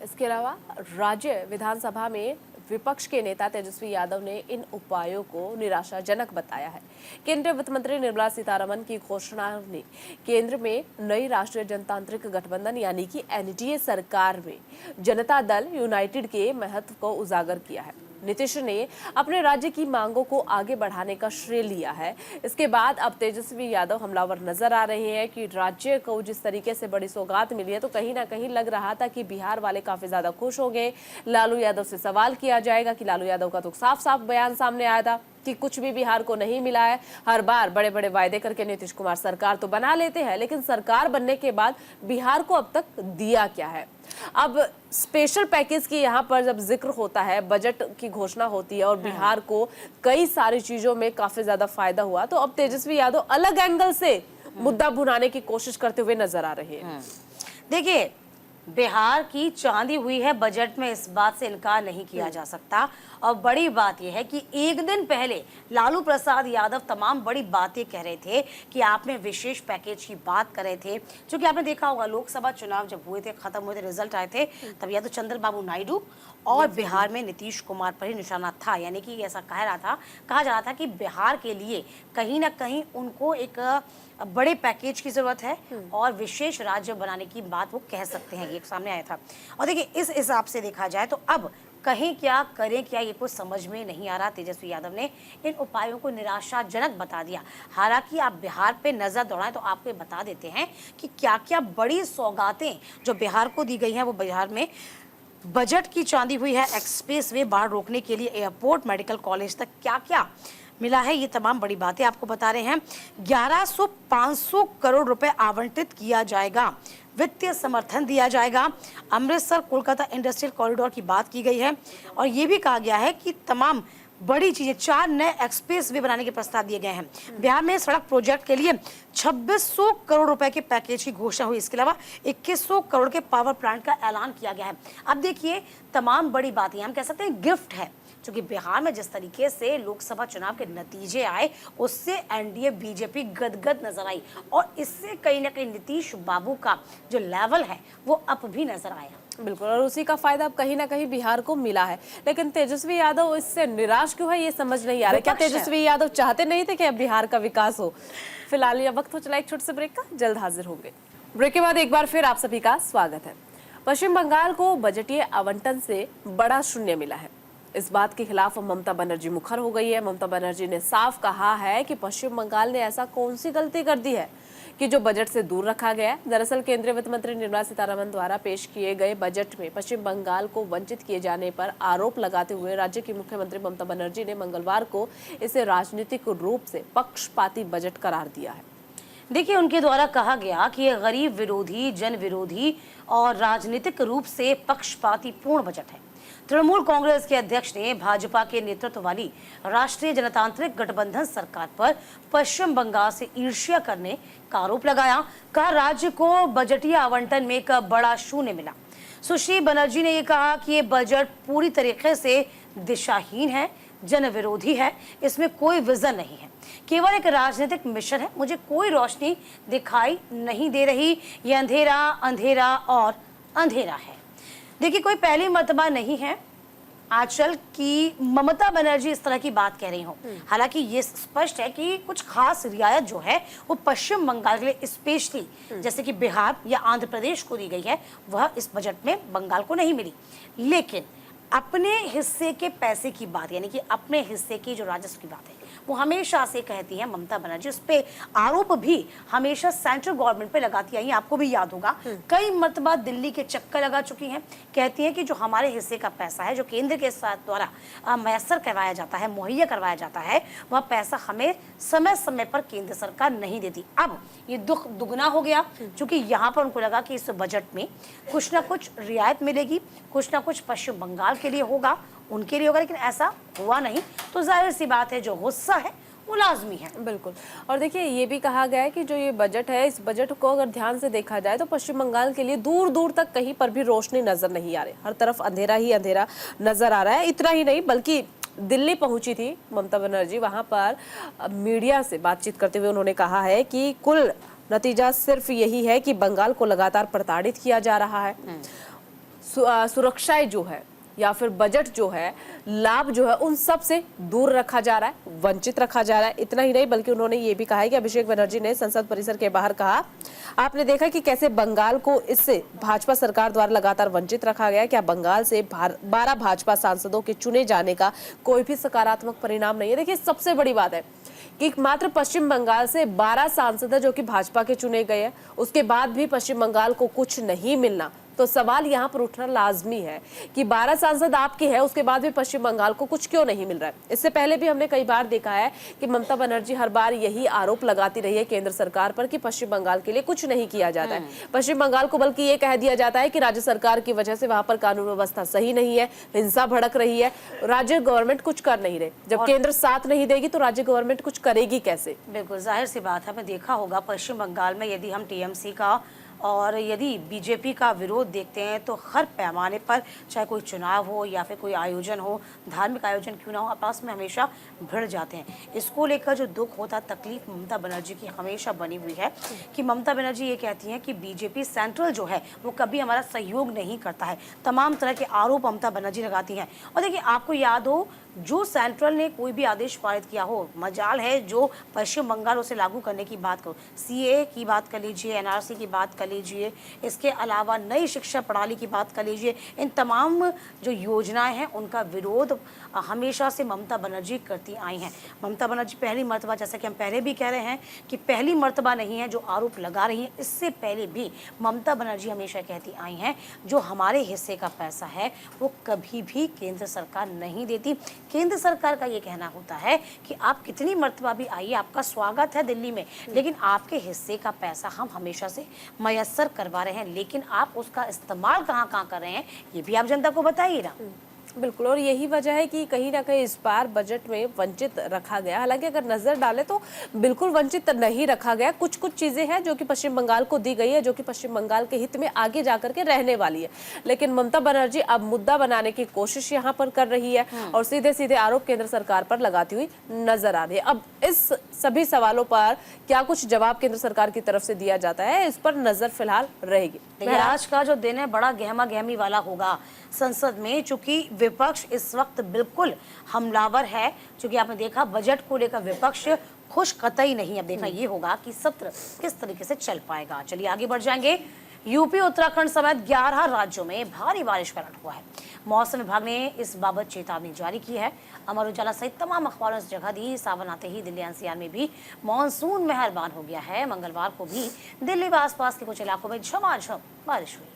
इसके अलावा राज्य विधानसभा में विपक्ष के नेता तेजस्वी यादव ने इन उपायों को निराशाजनक बताया है। केंद्रीय वित्त मंत्री निर्मला सीतारमण की घोषणा ने केंद्र में नई राष्ट्रीय जनतांत्रिक गठबंधन यानी कि एनडीए सरकार में जनता दल यूनाइटेड के महत्व को उजागर किया है। नीतीश ने अपने राज्य की मांगों को आगे बढ़ाने का श्रेय लिया है। इसके बाद अब तेजस्वी यादव हमलावर नजर आ रहे हैं कि राज्य को जिस तरीके से बड़ी सौगात मिली है, तो कहीं ना कहीं लग रहा था कि बिहार वाले काफी ज्यादा खुश होंगे। लालू यादव से सवाल किया जाएगा कि लालू यादव का तो साफ साफ बयान सामने आया था कि कुछ भी बिहार को नहीं मिला है। हर बार बड़े बड़े वायदे करके नीतीश कुमार सरकार तो बना लेते हैं, लेकिन सरकार बनने के बाद बिहार को अब तक दिया क्या है? अब स्पेशल पैकेज की यहाँ पर जब जिक्र होता है, बजट की घोषणा होती है और बिहार को कई सारी चीजों में काफी ज्यादा फायदा हुआ, तो अब तेजस्वी यादव अलग एंगल से मुद्दा भुनाने की कोशिश करते हुए नजर आ रहे हैं। देखिए, बिहार की चांदी हुई है बजट में, इस बात से इनकार नहीं किया जा सकता। और बड़ी बात यह है कि एक दिन पहले लालू प्रसाद यादव तमाम बड़ी बातें कह रहे थे कि आपने विशेष पैकेज की बात कर रहे थे। क्योंकि आपने देखा होगा, लोकसभा चुनाव जब हुए थे, खत्म हुए थे, रिजल्ट आए थे, तब या तो चंद्रबाबू नायडू और बिहार में नीतीश कुमार पर ही निशाना था। यानी कि ऐसा कहा जा रहा था कि बिहार के लिए कहीं ना कहीं उनको एक बड़े पैकेज की जरूरत है और विशेष राज्य बनाने की बात वो कह सकते हैं, ये सामने आया था। और देखिए, इस हिसाब से देखा जाए तो अब कहें क्या करें क्या, ये कुछ समझ में नहीं आ रहा। तेजस्वी यादव ने इन उपायों को निराशाजनक बता दिया। हालांकि आप बिहार पे नजर दौड़ाएं तो आपको बता देते हैं कि क्या क्या बड़ी सौगातें जो बिहार को दी गई हैं वो बिहार में बजट की चांदी हुई है। एक्सप्रेस वे बाढ़ रोकने के लिए एयरपोर्ट, मेडिकल कॉलेज तक क्या क्या मिला है, ये तमाम बड़ी बातें आपको बता रहे हैं। 1100-500 करोड़ रुपए आवंटित किया जाएगा, वित्तीय समर्थन दिया जाएगा। अमृतसर कोलकाता इंडस्ट्रियल कॉरिडोर की बात की गई है और ये भी कहा गया है कि तमाम बड़ी चीजें, 4 नए एक्सप्रेस वे बनाने के प्रस्ताव दिए गए हैं। बिहार में सड़क प्रोजेक्ट के लिए 2600 करोड़ रुपए के पैकेज की घोषणा हुई। इसके अलावा 2100 करोड़ के पावर प्लांट का ऐलान किया गया है। अब देखिए, तमाम बड़ी बातें, हम कह सकते हैं गिफ्ट है, क्योंकि बिहार में जिस तरीके से लोकसभा चुनाव के नतीजे आए उससे एनडीए बीजेपी गदगद नजर आई और इससे कहीं ना कहीं नीतीश बाबू का जो लेवल है वो अप भी नजर आया। बिल्कुल, और उसी का फायदा अब कहीं ना कहीं बिहार को मिला है। लेकिन तेजस्वी यादव इससे निराश क्यों है, ये समझ नहीं आ रहा। क्या तेजस्वी यादव चाहते नहीं थे कि अब बिहार का विकास हो? फिलहाल यह वक्त हो चला एक छोटे से ब्रेक का, जल्द हाजिर होंगे। ब्रेक के बाद एक बार फिर आप सभी का स्वागत है। पश्चिम बंगाल को बजटीय आवंटन से बड़ा शून्य मिला है। इस बात के खिलाफ ममता बनर्जी मुखर हो गई है। ममता बनर्जी ने साफ कहा है कि पश्चिम बंगाल ने ऐसा कौन सी गलती कर दी है कि जो बजट से दूर रखा गया है। दरअसल केंद्रीय वित्त मंत्री निर्मला सीतारमण द्वारा पेश किए गए बजट में पश्चिम बंगाल को वंचित किए जाने पर आरोप लगाते हुए राज्य की मुख्यमंत्री ममता बनर्जी ने मंगलवार को इसे राजनीतिक रूप से पक्षपाती बजट करार दिया है। देखिए, उनके द्वारा कहा गया कि यह गरीब विरोधी, जन विरोधी और राजनीतिक रूप से पक्षपाती पूर्ण बजट है। तृणमूल कांग्रेस के अध्यक्ष ने भाजपा के नेतृत्व वाली राष्ट्रीय जनतांत्रिक गठबंधन सरकार पर पश्चिम बंगाल से ईर्ष्या करने का आरोप लगाया। कहा, राज्य को बजटीय आवंटन में एक बड़ा शून्य मिला। सुश्री बनर्जी ने यह कहा कि ये बजट पूरी तरीके से दिशाहीन है, जन विरोधी है, इसमें कोई विजन नहीं है, केवल एक राजनीतिक मिशन है। मुझे कोई रोशनी दिखाई नहीं दे रही, ये अंधेरा अंधेरा और अंधेरा है। देखिए, कोई पहली मर्तबा नहीं है आंचल की ममता बनर्जी इस तरह की बात कह रही हो। हालांकि ये स्पष्ट है कि कुछ खास रियायत जो है वो पश्चिम बंगाल के लिए स्पेशली जैसे कि बिहार या आंध्र प्रदेश को दी गई है, वह इस बजट में बंगाल को नहीं मिली। लेकिन अपने हिस्से के पैसे की बात, यानी कि अपने हिस्से की जो राजस्व की बात है, वो हमेशा से कहती है ममता बनर्जी। उस पे आरोप भी हमेशा सेंट्रल गवर्नमेंट पे लगाती आई हैं। आपको भी याद होगा कई मर्तबा दिल्ली के चक्कर लगा चुकी हैं। कहती हैं कि जो हमारे हिस्से का पैसा है, जो केंद्र के साथ द्वारा मैसर करवाया जाता है, मुहैया करवाया जाता है, वह पैसा हमें समय समय पर केंद्र सरकार नहीं देती। अब ये दुख दुगना हो गया, क्योंकि यहाँ पर उनको लगा कि इस बजट में कुछ ना कुछ रियायत मिलेगी, कुछ ना कुछ पश्चिम बंगाल के लिए होगा, उनके लिए होगा, लेकिन ऐसा हुआ नहीं। तो जाहिर सी बात है जो गुस्सा है वो लाजमी है। बिल्कुल। और देखिए ये भी कहा गया है कि जो ये बजट है, इस बजट को अगर ध्यान से देखा जाए तो पश्चिम बंगाल के लिए दूर दूर तक कहीं पर भी रोशनी नजर नहीं आ रही, हर तरफ अंधेरा ही अंधेरा नजर आ रहा है। इतना ही नहीं बल्कि दिल्ली पहुंची थी ममता बनर्जी, वहां पर मीडिया से बातचीत करते हुए उन्होंने कहा है कि कुल नतीजा सिर्फ यही है कि बंगाल को लगातार प्रताड़ित किया जा रहा है। सुरक्षाएं जो है या फिर बजट जो है, लाभ जो है, उन सब से दूर रखा जा रहा है, वंचित रखा जा रहा है। इतना ही नहीं बल्कि उन्होंने ये भी कहा है कि अभिषेक बनर्जी ने संसद परिसर के बाहर कहा, आपने देखा कि कैसे बंगाल को इससे भाजपा सरकार द्वारा लगातार वंचित रखा गया। क्या बंगाल से 12 भाजपा सांसदों के चुने जाने का कोई भी सकारात्मक परिणाम नहीं है। देखिए सबसे बड़ी बात है कि मात्र पश्चिम बंगाल से 12 सांसद है जो कि भाजपा के चुने गए हैं, उसके बाद भी पश्चिम बंगाल को कुछ नहीं मिलना। तो सवाल यहाँ पर उठना लाजमी है कि 12 सांसद आपके हैं, उसके बाद भी पश्चिम बंगाल को कुछ क्यों नहीं मिल रहा है। इससे पहले भी हमने कई बार देखा है कि ममता बनर्जी हर बार यही आरोप लगाती रही है केंद्र सरकार पर कि पश्चिम बंगाल के लिए कुछ नहीं किया जाता है। पश्चिम बंगाल को बल्कि ये कह दिया जाता है कि राज्य सरकार की वजह से वहां पर कानून व्यवस्था सही नहीं है, हिंसा भड़क रही है, राज्य गवर्नमेंट कुछ कर नहीं रहे। जब केंद्र साथ नहीं देगी तो राज्य गवर्नमेंट कुछ करेगी कैसे। बिल्कुल जाहिर सी बात है। आपने देखा होगा पश्चिम बंगाल में यदि हम टीएमसी का और यदि बीजेपी का विरोध देखते हैं तो हर पैमाने पर, चाहे कोई चुनाव हो या फिर कोई आयोजन हो, धार्मिक आयोजन क्यों ना हो, आपस में हमेशा भिड़ जाते हैं। इसको लेकर जो दुख होता, तकलीफ ममता बनर्जी की हमेशा बनी हुई है कि ममता बनर्जी ये कहती हैं कि बीजेपी सेंट्रल जो है वो कभी हमारा सहयोग नहीं करता है। तमाम तरह के आरोप ममता बनर्जी लगाती हैं। और देखिए आपको याद हो, जो सेंट्रल ने कोई भी आदेश पारित किया हो, मजाल है जो पश्चिम बंगाल उसे लागू करने की बात करो, सीए की बात कर लीजिए, एनआरसी की बात कर लीजिए, इसके अलावा नई शिक्षा प्रणाली की बात कर लीजिए, इन तमाम जो योजनाएं हैं उनका विरोध हमेशा से ममता बनर्जी करती आई हैं। ममता बनर्जी पहली मर्तबा, जैसा कि हम पहले भी कह रहे हैं कि पहली मर्तबा नहीं है जो आरोप लगा रही हैं, इससे पहले भी ममता बनर्जी हमेशा कहती आई हैं जो हमारे हिस्से का पैसा है वो कभी भी केंद्र सरकार नहीं देती। केंद्र सरकार का ये कहना होता है कि आप कितनी मर्तबा भी आइए, आपका स्वागत है दिल्ली में, लेकिन आपके हिस्से का पैसा हम हमेशा से मयस्सर करवा रहे हैं, लेकिन आप उसका इस्तेमाल कहाँ कहाँ कर रहे हैं ये भी आप जनता को बताइए ना। बिल्कुल। और यही वजह है कि कहीं ना कहीं इस बार बजट में वंचित रखा गया। हालांकि अगर नजर डालें तो बिल्कुल वंचित नहीं रखा गया। कुछ कुछ चीजें हैं जो कि पश्चिम बंगाल को दी गई है, जो कि पश्चिम बंगाल के हित में आगे जाकर के रहने वाली है। लेकिन ममता बनर्जी अब मुद्दा बनाने की कोशिश यहाँ पर कर रही है और सीधे सीधे आरोप केंद्र सरकार पर लगाती हुई नजर आ रही है। अब इस सभी सवालों पर क्या कुछ जवाब केंद्र सरकार की तरफ से दिया जाता है, इस पर नजर फिलहाल रहेगी। देखिए आज का जो दिन है बड़ा गहमा गहमी वाला होगा संसद में, चूंकि विपक्ष इस वक्त बिल्कुल हमलावर है। चूंकि आपने देखा बजट को लेकर विपक्ष खुश कतई नहीं। अब देखना ये होगा कि सत्र किस तरीके से चल पाएगा। चलिए आगे बढ़ जाएंगे। यूपी उत्तराखंड समेत 11 राज्यों में भारी बारिश का अलर्ट हुआ है। मौसम विभाग ने इस बाबत चेतावनी जारी की है। अमर उजाला सहित तमाम अखबारों ने जगह दी। सावन आते ही दिल्ली एनसीआर में भी मानसून मेहरबान हो गया है। मंगलवार को भी दिल्ली व आसपास के कुछ इलाकों में झमाझम बारिश हुई,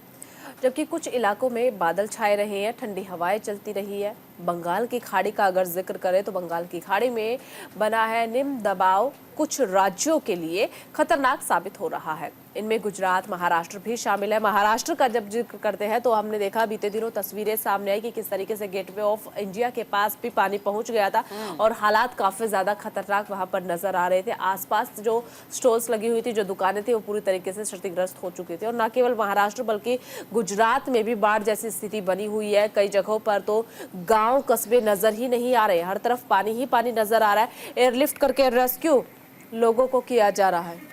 जबकि कुछ इलाकों में बादल छाए रहे हैं, ठंडी हवाएं चलती रही है। बंगाल की खाड़ी का अगर जिक्र करें तो बंगाल की खाड़ी में बना है निम्न दबाव कुछ राज्यों के लिए खतरनाक साबित हो रहा है। इनमें गुजरात, महाराष्ट्र भी शामिल है। महाराष्ट्र का जब जिक्र करते हैं तो हमने देखा बीते दिनों तस्वीरें सामने आई कि किस तरीके से गेटवे ऑफ इंडिया के पास भी पानी पहुंच गया था और हालात काफी ज्यादा खतरनाक वहां पर नजर आ रहे थे। आसपास जो स्टॉल्स लगी हुई थी, जो दुकानें थी, वो पूरी तरीके से क्षतिग्रस्त हो चुकी थी। और न केवल महाराष्ट्र बल्कि गुजरात में भी बाढ़ जैसी स्थिति बनी हुई है। कई जगहों पर तो गांव कस्बे नजर ही नहीं आ रहे, हर तरफ पानी ही पानी नजर आ रहा है। एयरलिफ्ट करके रेस्क्यू लोगों को किया जा रहा है।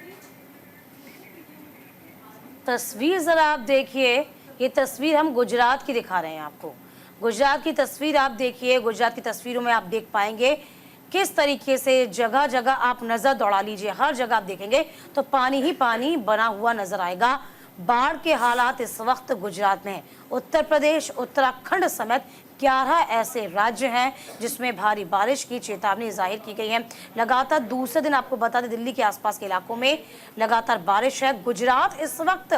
तस्वीर जरा आप देखिए, ये तस्वीर हम गुजरात की दिखा रहे हैं आपको। गुजरात की तस्वीर आप देखिए, गुजरात की तस्वीरों में आप देख पाएंगे किस तरीके से जगह जगह आप नजर दौड़ा लीजिए, हर जगह आप देखेंगे तो पानी ही पानी बना हुआ नजर आएगा। बाढ़ के हालात इस वक्त गुजरात में हैं। उत्तर प्रदेश, उत्तराखंड समेत 11 ऐसे राज्य हैं जिसमें भारी बारिश की चेतावनी जाहिर की गई है। लगातार दूसरे दिन आपको बता दें, दिल्ली के आसपास के इलाकों में लगातार बारिश है। गुजरात इस वक्त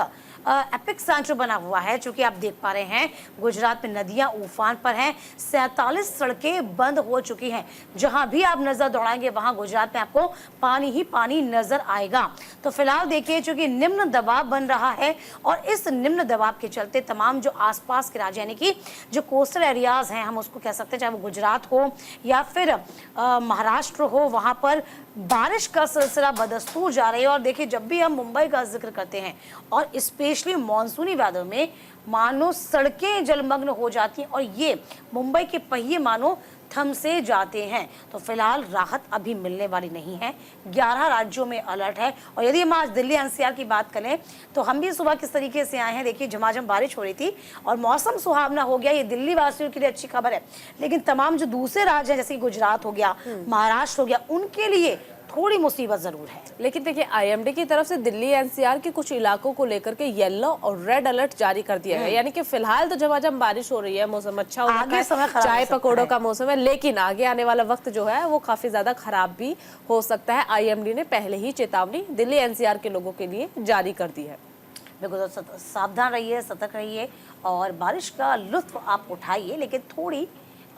एपिक सेंटर बना हुआ है, चूंकि आप देख पा रहे हैं गुजरात में नदियां उफान पर हैं। 47 सड़कें बंद हो चुकी हैं। जहां भी आप नजर दौड़ाएंगे वहां गुजरात में आपको पानी ही पानी नजर आएगा। तो फिलहाल देखिए, चूंकि निम्न दबाव बन रहा है और इस निम्न दबाव के चलते तमाम जो आसपास के राज्य यानी कि जो कोस्टल एरियाज हैं, हम उसको कह सकते हैं, चाहे वो गुजरात हो या फिर महाराष्ट्र हो, वहां पर बारिश का सिलसिला बदस्तूर जा रही है। और देखिए, जब भी हम मुंबई का जिक्र करते हैं और स्पेशली मॉनसूनी वेदर में मानो सड़कें जलमग्न हो जाती हैं और ये मुंबई के पहिए मानो थम से जाते हैं। तो फिलहाल राहत अभी मिलने वाली नहीं है। 11 राज्यों में अलर्ट है। और यदि हम आज दिल्ली एनसीआर की बात करें तो हम भी सुबह किस तरीके से आए हैं, देखिए झमाझम बारिश हो रही थी और मौसम सुहावना हो गया। ये दिल्ली वासियों के लिए अच्छी खबर है, लेकिन तमाम जो दूसरे राज्य हैं जैसे कि गुजरात हो गया, महाराष्ट्र हो गया, उनके लिए थोड़ी मुसीबत जरूर है। लेकिन देखिए, आईएमडी की तरफ से दिल्ली एनसीआर के कुछ इलाकों को लेकर के येलो और रेड अलर्ट जारी कर दिया है। यानी कि फिलहाल तो झमाझम बारिश हो रही है, मौसम अच्छा हो रहा है, चाय पकौड़ों का मौसम है, लेकिन आगे आने वाला वक्त जो है वो काफी ज्यादा खराब भी हो सकता है। आईएमडी ने पहले ही चेतावनी दिल्ली एनसीआर के लोगों के लिए जारी कर दी है। बिल्कुल, तो सावधान रहिए, सतर्क रहिए और बारिश का लुत्फ आप उठाइए, लेकिन थोड़ी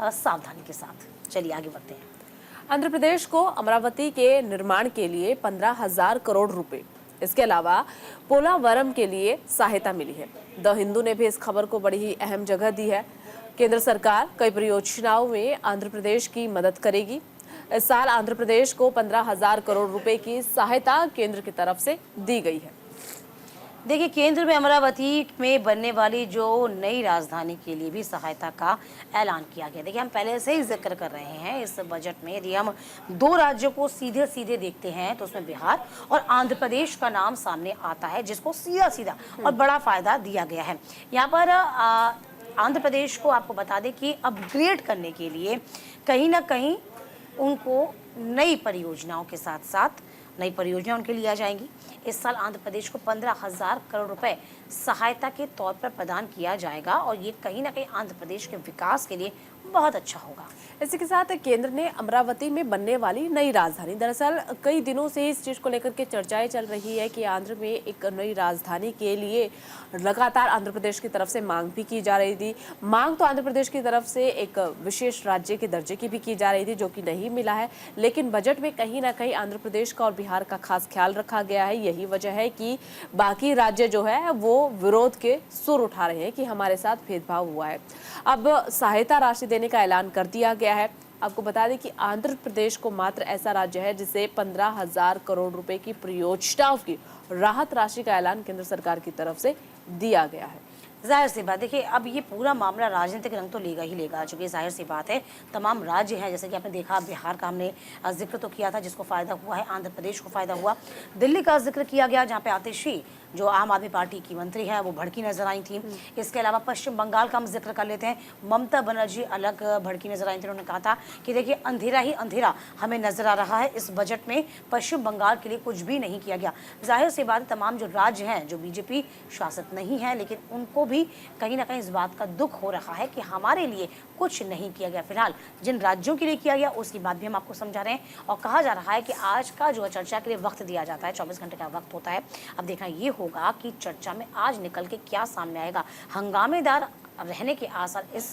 सावधानी के साथ। चलिए आगे बढ़ते हैं। आंध्र प्रदेश को अमरावती के निर्माण के लिए 15,000 करोड़ रुपए, इसके अलावा पोलावरम के लिए सहायता मिली है। द हिंदू ने भी इस खबर को बड़ी ही अहम जगह दी है। केंद्र सरकार कई परियोजनाओं में आंध्र प्रदेश की मदद करेगी। इस साल आंध्र प्रदेश को 15,000 करोड़ रुपए की सहायता केंद्र की तरफ से दी गई है। देखिए, केंद्र में अमरावती में बनने वाली जो नई राजधानी के लिए भी सहायता का ऐलान किया गया। देखिए, हम पहले से ही जिक्र कर रहे हैं इस बजट में, यदि हम दो राज्यों को सीधे सीधे देखते हैं तो उसमें बिहार और आंध्र प्रदेश का नाम सामने आता है, जिसको सीधा सीधा और बड़ा फायदा दिया गया है। यहाँ पर आंध्र प्रदेश को आपको बता दें कि अपग्रेड करने के लिए कहीं ना कहीं उनको नई परियोजनाओं के साथ साथ नई परियोजना उनके लिए आ जाएंगी। इस साल आंध्र प्रदेश को 15,000 करोड़ रुपए सहायता के तौर पर प्रदान किया जाएगा और ये कहीं ना कहीं आंध्र प्रदेश के विकास के लिए बहुत अच्छा होगा। इसी के साथ केंद्र ने अमरावती में बनने वाली नई राजधानी, दरअसल कई दिनों से इस चीज को लेकर के चर्चाएं चल रही है कि आंध्र में एक नई राजधानी के लिए लगातार आंध्र प्रदेश की तरफ से मांग भी की जा रही थी। मांग तो आंध्र प्रदेश की तरफ से एक विशेष राज्य के दर्जे की भी की जा रही थी, जो कि नहीं मिला है। लेकिन बजट में कहीं ना कहीं आंध्र प्रदेश का और बिहार का खास ख्याल रखा गया है। यही वजह है कि बाकी राज्य जो है वो विरोध के सुर उठा रहे हैं कि हमारे साथ भेदभाव हुआ है। अब सहायता राशि देने का ऐलान कर दिया गया है। आपको बता दें कि आंध्र प्रदेश को मात्र ऐसा राज्य है जिसे 15,000 करोड़ रुपए की परियोजनाओं की राहत राशि का ऐलान केंद्र सरकार की तरफ से दिया गया है। जाहिर सी बात, देखिए अब ये पूरा मामला राजनीतिक रंग तो लेगा ही लेगा, चूँकि जाहिर सी बात है तमाम राज्य हैं, जैसे कि आपने देखा बिहार का हमने जिक्र तो किया था जिसको फ़ायदा हुआ है, आंध्र प्रदेश को फ़ायदा हुआ, दिल्ली का जिक्र किया गया जहाँ पे आतिशी जो आम आदमी पार्टी की मंत्री है वो भड़की नजर आई थी। इसके अलावा पश्चिम बंगाल का हम जिक्र कर लेते हैं, ममता बनर्जी अलग भड़की नजर आई थी। उन्होंने कहा था कि देखिए अंधेरा ही अंधेरा हमें नजर आ रहा है, इस बजट में पश्चिम बंगाल के लिए कुछ भी नहीं किया गया। जाहिर सी बात है तमाम जो राज्य हैं जो बीजेपी शासित नहीं है, लेकिन उनको भी कहीं ना कहीं इस बात का दुख हो रहा है कि हमारे लिए कुछ नहीं किया गया। फिलहाल जिन राज्यों के लिए किया गया उसकी बात भी हम आपको समझा रहे हैं और कहा जा रहा है कि आज का जो चर्चा के लिए वक्त दिया जाता है 24 घंटे का वक्त होता है। अब देखना ये होगा कि चर्चा में आज निकल के क्या सामने आएगा। हंगामेदार रहने के आसार इस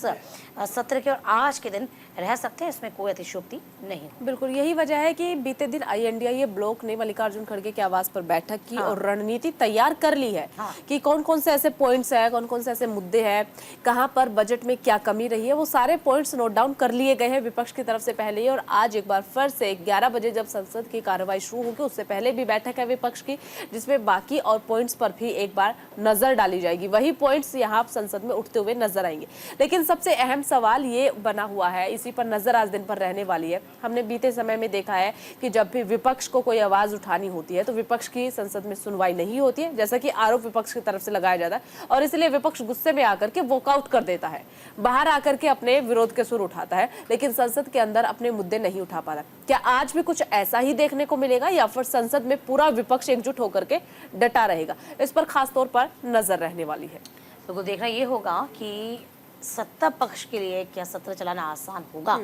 सत्र के और आज के दिन रह सकते हैं, इसमें कोई अतिशयोक्ति नहीं। बिल्कुल यही वजह है कि बीते दिन INDIA ब्लॉक ने मल्लिकार्जुन खड़गे के आवास पर बैठक की और रणनीति तैयार कर ली है कि कौन कौन से ऐसे पॉइंट्स है, कौन कौन से ऐसे मुद्दे हैं, कहां पर बजट में क्या कमी रही है, वो सारे पॉइंट्स नोट डाउन कर लिए गए हैं विपक्ष की तरफ से पहले ही। और आज एक बार फिर से 11 बजे जब संसद की कार्रवाई शुरू होगी उससे पहले भी बैठक है विपक्ष की, जिसमें बाकी और पॉइंट्स पर भी एक बार नजर डाली जाएगी। वही पॉइंट्स यहाँ संसद में उठते हुए नजर आएंगे। लेकिन सबसे अहम सवाल ये बना हुआ है, इसी पर नजर आज दिन पर रहने वाली है। हमने बीते समय में देखा है कि जब भी विपक्ष को कोई आवाज उठानी होती है तो विपक्ष की संसद में सुनवाई नहीं होती है, जैसा कि आरोप विपक्ष की तरफ से लगाया जाता है, और इसलिए विपक्ष गुस्से में आकर के वॉकआउट कर देता है, बाहर आकर के अपने विरोध के सुर उठाता है, लेकिन संसद के अंदर अपने मुद्दे नहीं उठा पाता। क्या आज भी कुछ ऐसा ही देखने को मिलेगा या फिर संसद में पूरा विपक्ष एकजुट होकर के डटा रहेगा? इस पर खास तौर पर नजर रहने वाली है। तो देखना ये होगा कि सत्ता पक्ष के लिए क्या सत्र चलाना आसान होगा?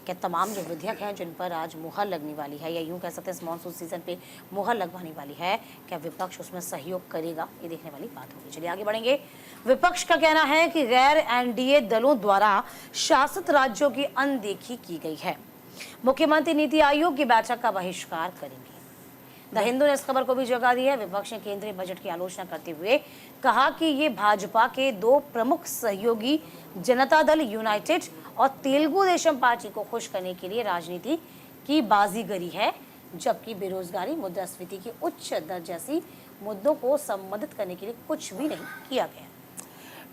क्या तमाम जो विधेयक हैं जिन पर आज मुहर लगने वाली है, या यूं कह सकते हैं इस मॉनसून सीजन पे मुहर लगवाने वाली है, क्या विपक्ष उसमें सहयोग करेगा? ये देखने वाली बात होगी। चलिए आगे बढ़ेंगे। विपक्ष का कहना है कि गैर एनडीए दलों द्वारा शासित राज्यों की अनदेखी की गई है। मुख्यमंत्री नीति आयोग की बैठक का बहिष्कार करेंगे। द हिंदू ने इस खबर को भी जगह दी है। विपक्ष ने केंद्रीय बजट की आलोचना करते हुए कहा कि ये भाजपा के दो प्रमुख सहयोगी जनता दल यूनाइटेड और तेलुगु देशम पार्टी को खुश करने के लिए राजनीति की बाजीगरी है, जबकि बेरोजगारी, मुद्रास्फीति की उच्च दर जैसी मुद्दों को संबोधित करने के लिए कुछ भी नहीं किया गया।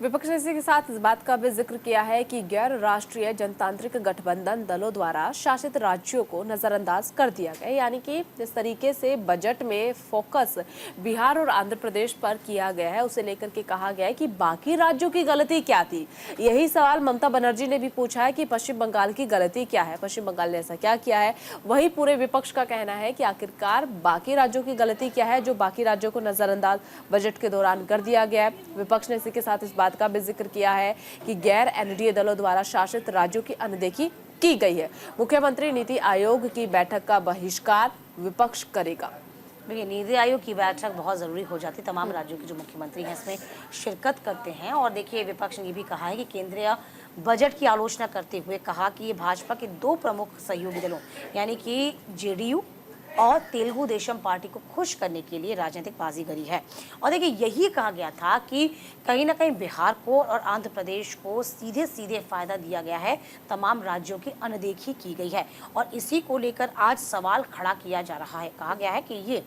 विपक्ष ने इसी के साथ इस बात का भी जिक्र किया है कि गैर राष्ट्रीय जनतांत्रिक गठबंधन दलों द्वारा शासित राज्यों को नजरअंदाज कर दिया गया, यानी कि जिस तरीके से बजट में फोकस बिहार और आंध्र प्रदेश पर किया गया है, उसे लेकर के कहा गया है कि बाकी राज्यों की गलती क्या थी। यही सवाल ममता बनर्जी ने भी पूछा है कि पश्चिम बंगाल की गलती क्या है, पश्चिम बंगाल ने ऐसा क्या किया है। वही पूरे विपक्ष का कहना है कि आखिरकार बाकी राज्यों की गलती क्या है जो बाकी राज्यों को नजरअंदाज बजट के दौरान कर दिया गया है। विपक्ष ने इसी के साथ इस बात का भी जिक्र किया है कि गैर एनडीए दलों द्वारा शासित राज्यों की अनदेखी की गई है। मुख्यमंत्री नीति आयोग की बैठक का बहिष्कार विपक्ष करेगा। देखिए, नीति आयोग की बैठक बहुत ज़रूरी हो जाती है। तमाम राज्यों के जो मुख्यमंत्री हैं इसमें शिरकत करते हैं। और देखिए, विपक्ष ने ये भी कहा है कि केंद्रीय बजट की आलोचना करते हुए कहा कि ये भाजपा के दो प्रमुख सहयोगी दलों यानी कि जेडीयू और तेलुगु देशम पार्टी को खुश करने के लिए राजनीतिक बाजीगरी है। और देखिए, यही कहा गया था कि कहीं ना कहीं बिहार को और आंध्र प्रदेश को सीधे सीधे फायदा दिया गया है, तमाम राज्यों की अनदेखी की गई है। और इसी को लेकर आज सवाल खड़ा किया जा रहा है। कहा गया है कि ये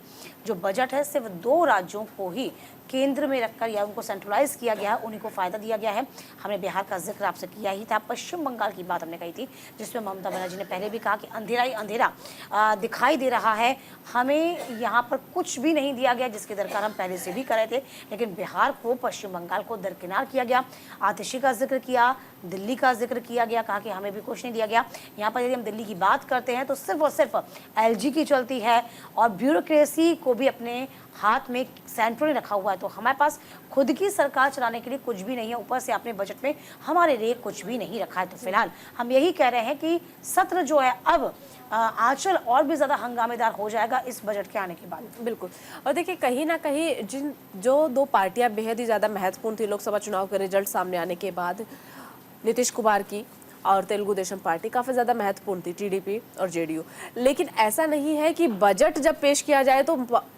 जो बजट है सिर्फ दो राज्यों को ही केंद्र में रखकर या उनको सेंट्रलाइज किया गया है, उन्हीं को फायदा दिया गया है। हमने बिहार का जिक्र आपसे किया ही था, पश्चिम बंगाल की बात हमने कही थी, जिसमें ममता बनर्जी ने पहले भी कहा कि अंधेरा ही अंधेरा दिखाई दे रहा है, हमें यहाँ पर कुछ भी नहीं दिया गया, जिसके दरकार हम पहले से भी कर रहे थे। लेकिन बिहार को, पश्चिम बंगाल को दरकिनार किया गया। आतिशी का जिक्र किया, दिल्ली का जिक्र किया गया, कहा कि हमें भी कुछ नहीं दिया गया। यहाँ पर यदि हम दिल्ली की बात करते हैं तो सिर्फ और सिर्फ एलजी की चलती है और ब्यूरोक्रेसी को भी अपने हाथ में सेंट्रल रखा हुआ है। तो हमारे पास खुद की सरकार चलाने के लिए कुछ भी नहीं है, ऊपर से आपने बजट में हमारे लिए कुछ भी नहीं रखा है। तो फिलहाल हम यही कह रहे हैं कि सत्र जो है अब आंचल और भी ज़्यादा हंगामेदार हो जाएगा इस बजट के आने के बाद। बिल्कुल। और देखिए, कहीं ना कहीं जो दो पार्टियां बेहद ही ज़्यादा महत्वपूर्ण थी लोकसभा चुनाव के रिजल्ट सामने आने के बाद, नीतीश कुमार की और तेलुगु देशम पार्टी काफ़ी ज़्यादा महत्वपूर्ण थी, टीडीपी और जेडीयू। लेकिन ऐसा नहीं है कि बजट जब पेश किया जाए तो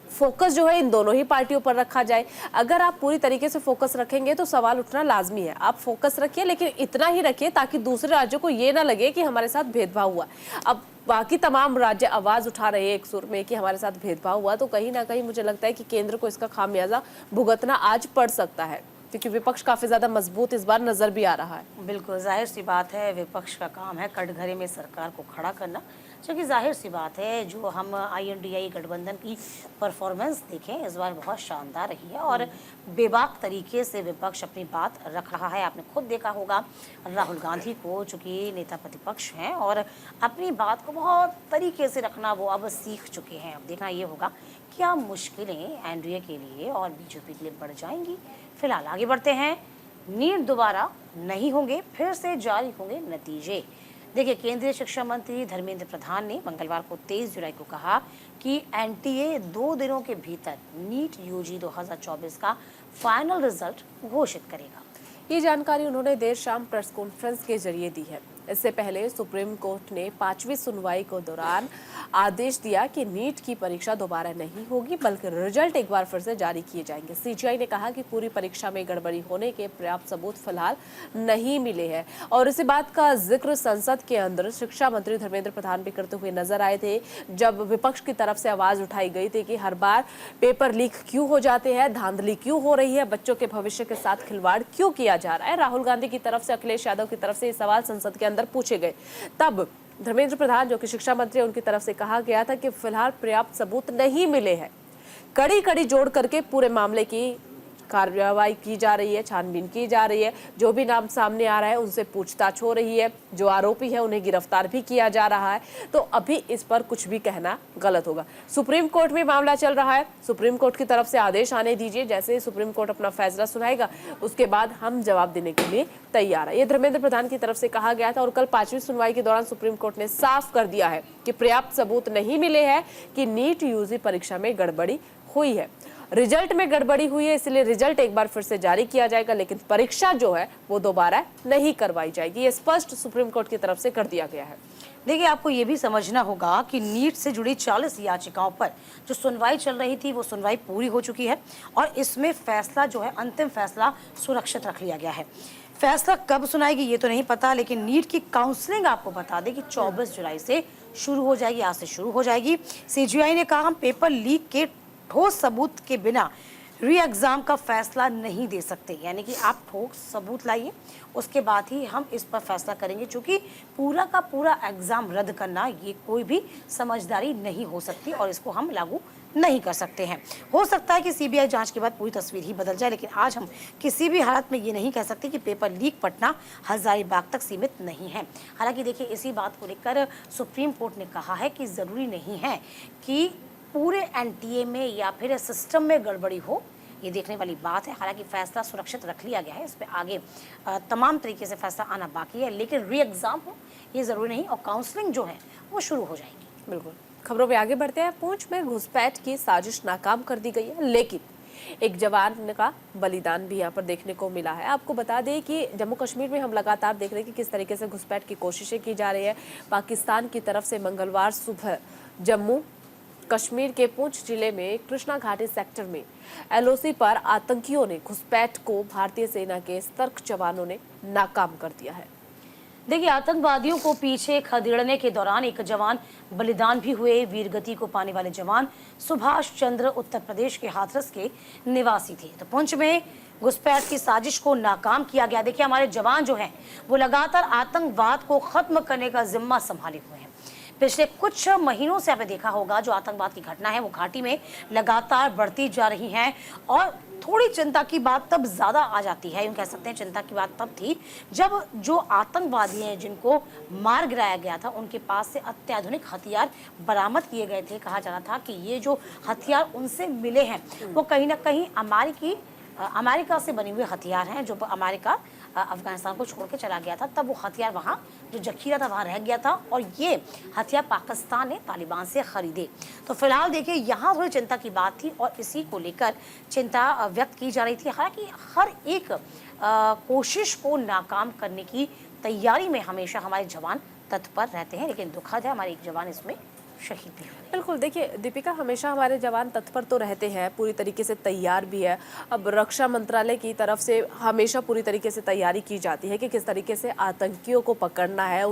फोकस जो है इन दोनों ही पार्टियों पर रखा जाए। अगर आप पूरी तरीके से फोकस रखेंगे तो सवाल उठना लाजमी है। आप फोकस रखिए, लेकिन इतना ही रखिए ताकि दूसरे राज्यों को ये ना लगे कि हमारे साथ भेदभाव हुआ। अब बाकी तमाम राज्य आवाज़ उठा रहे हैं एक सुर में कि हमारे साथ भेदभाव हुआ, तो कहीं ना कहीं मुझे लगता है कि केंद्र को इसका खामियाजा भुगतना आज पड़ सकता है, क्योंकि विपक्ष काफी ज्यादा मजबूत इस बार नजर भी आ रहा है। बिल्कुल, जाहिर सी बात है विपक्ष का काम है कटघरे में सरकार को खड़ा करना, क्योंकि जाहिर सी बात है जो हम INDI गठबंधन की परफॉर्मेंस देखें इस बार बहुत शानदार रही है और बेबाक तरीके से विपक्ष अपनी बात रख रहा है। आपने खुद देखा होगा राहुल गांधी को, चूँकि नेता प्रतिपक्ष हैं और अपनी बात को बहुत तरीके से रखना वो अब सीख चुके हैं। अब देखना ये होगा क्या मुश्किलें एनडीए के लिए और बीजेपी के लिए बढ़ जाएंगी। फिलहाल आगे बढ़ते हैं। नीट दोबारा नहीं होंगे, फिर से जारी होंगे नतीजे। देखिए, केंद्रीय शिक्षा मंत्री धर्मेंद्र प्रधान ने मंगलवार को 23 जुलाई को कहा कि एनटीए 2 दिनों के भीतर नीट यूजी 2024 का फाइनल रिजल्ट घोषित करेगा। ये जानकारी उन्होंने देर शाम प्रेस कॉन्फ्रेंस के जरिए दी है। इससे पहले सुप्रीम कोर्ट ने 5वीं सुनवाई के दौरान आदेश दिया कि नीट की परीक्षा दोबारा नहीं होगी, बल्कि रिजल्ट एक बार फिर से जारी किए जाएंगे। सीजीआई ने कहा कि पूरी परीक्षा में गड़बड़ी होने के पर्याप्त सबूत फिलहाल नहीं मिले हैं। और इसी बात का जिक्र संसद के अंदर शिक्षा मंत्री धर्मेंद्र प्रधान भी करते हुए नजर आए थे, जब विपक्ष की तरफ से आवाज उठाई गई थी कि हर बार पेपर लीक क्यों हो जाते हैं, धांधली क्यों हो रही है, बच्चों के भविष्य के साथ खिलवाड़ क्यों किया जा रहा है। राहुल गांधी की तरफ से, अखिलेश यादव की तरफ से ये सवाल संसद के अंदर पूछे गए। तब धर्मेंद्र प्रधान, जो कि शिक्षा मंत्री, उनकी तरफ से कहा गया था कि फिलहाल पर्याप्त सबूत नहीं मिले हैं, कड़ी कड़ी जोड़ करके पूरे मामले की कार्रवाई की जा रही है, छानबीन की जा रही है, जो भी नाम सामने आ रहा है उनसे पूछताछ हो रही है, जो आरोपी है उन्हें गिरफ्तार भी किया जा रहा है। तो अभी इस पर कुछ भी कहना गलत होगा। सुप्रीम कोर्ट में मामला चल रहा है, सुप्रीम कोर्ट की तरफ से आदेश आने दीजिए। जैसे ही सुप्रीम कोर्ट अपना फैसला सुनाएगा उसके बाद हम जवाब देने के लिए तैयार है, ये धर्मेंद्र प्रधान की तरफ से कहा गया था। और कल 5वीं सुनवाई के दौरान सुप्रीम कोर्ट ने साफ कर दिया है कि पर्याप्त सबूत नहीं मिले हैं कि नीट यूजी परीक्षा में गड़बड़ी हुई है। रिजल्ट में गड़बड़ी हुई है, इसलिए रिजल्ट एक बार फिर से जारी किया जाएगा, लेकिन परीक्षा जो है वो दोबारा नहीं करवाई जाएगी। ये स्पष्ट सुप्रीम कोर्ट की तरफ से कर दिया गया है। देखिए, आपको ये भी समझना होगा कि नीट से जुड़ी 40 याचिकाओं पर जो सुनवाई चल रही थी वो सुनवाई पूरी हो चुकी है और इसमें फैसला जो है, अंतिम फैसला सुरक्षित रख लिया गया है। फैसला कब सुनाएगी ये तो नहीं पता, लेकिन नीट की काउंसलिंग आपको बता दें कि 24 जुलाई से शुरू हो जाएगी, आज से शुरू हो जाएगी। सीजीआई ने कहा हम पेपर लीक के ठोस सबूत के बिना री एग्ज़ाम का फैसला नहीं दे सकते, यानी कि आप ठोस सबूत लाइए, उसके बाद ही हम इस पर फैसला करेंगे। क्योंकि पूरा का पूरा एग्ज़ाम रद्द करना ये कोई भी समझदारी नहीं हो सकती और इसको हम लागू नहीं कर सकते हैं। हो सकता है कि सीबीआई जांच के बाद पूरी तस्वीर ही बदल जाए, लेकिन आज हम किसी भी हालत में ये नहीं कह सकते कि पेपर लीक पटना हजारीबाग तक सीमित नहीं है। हालांकि देखिए, इसी बात को लेकर सुप्रीम कोर्ट ने कहा है कि ज़रूरी नहीं है कि पूरे एनटीए में या फिर सिस्टम में गड़बड़ी हो, ये देखने वाली बात है। हालांकि फैसला सुरक्षित रख लिया गया है, इस पर आगे तमाम तरीके से फैसला आना बाकी है, लेकिन री एग्ज़ाम हो ये ज़रूरी नहीं और काउंसलिंग जो है वो शुरू हो जाएगी। बिल्कुल। खबरों में आगे बढ़ते हैं। पुंछ में घुसपैठ की साजिश नाकाम कर दी गई है, लेकिन एक जवान का बलिदान भी यहाँ पर देखने को मिला है। आपको बता दें कि जम्मू कश्मीर में हम लगातार देख रहे हैं कि किस तरीके से घुसपैठ की कोशिशें की जा रही है। पाकिस्तान की तरफ से मंगलवार सुबह जम्मू कश्मीर के पुंछ जिले में कृष्णा घाटी सेक्टर में एलओसी पर आतंकियों ने घुसपैठ को भारतीय सेना के सतर्क जवानों ने नाकाम कर दिया है। देखिए, आतंकवादियों को पीछे खदेड़ने के दौरान एक जवान बलिदान भी हुए। वीरगति को पाने वाले जवान सुभाष चंद्र उत्तर प्रदेश के हाथरस के निवासी थे। तो पुंछ में घुसपैठ की साजिश को नाकाम किया गया। देखिए, हमारे जवान जो हैं वो लगातार आतंकवाद को खत्म करने का जिम्मा संभाले हुए हैं। पिछले कुछ महीनों से आपने देखा होगा जो आतंकवाद की घटना है वो घाटी में लगातार बढ़ती जा रही हैं और थोड़ी चिंता की बात तब ज़्यादा आ जाती है। यूँ कह सकते हैं चिंता की बात तब थी जब जो आतंकवादी हैं जिनको मार गिराया गया था उनके पास से अत्याधुनिक हथियार बरामद किए गए थे। कहा जा रहा था कि ये जो हथियार उनसे मिले हैं वो कहीं ना कहीं अमेरिका से बने हुए हथियार हैं। जो अमेरिका अफगानिस्तान को छोड़ के चला गया था तब वो हथियार वहाँ जो जखीरा था वहाँ रह गया था और ये हथियार पाकिस्तान ने तालिबान से खरीदे। तो फिलहाल देखिए, यहाँ थोड़ी चिंता की बात थी और इसी को लेकर चिंता व्यक्त की जा रही थी। हालांकि हर एक कोशिश को नाकाम करने की तैयारी में हमेशा हमारे जवान तत्पर रहते हैं, लेकिन दुखद है हमारे एक जवान इसमें शहीद भी हुए। बिल्कुल। देखिए दीपिका, हमेशा हमारे जवान तत्पर तो रहते हैं, पूरी तरीके से तैयार भी है। अब रक्षा मंत्रालय की तरफ से हमेशा पूरी तरीके से तैयारी की जाती है कि किस तरीके से आतंकियों को पकड़ना है,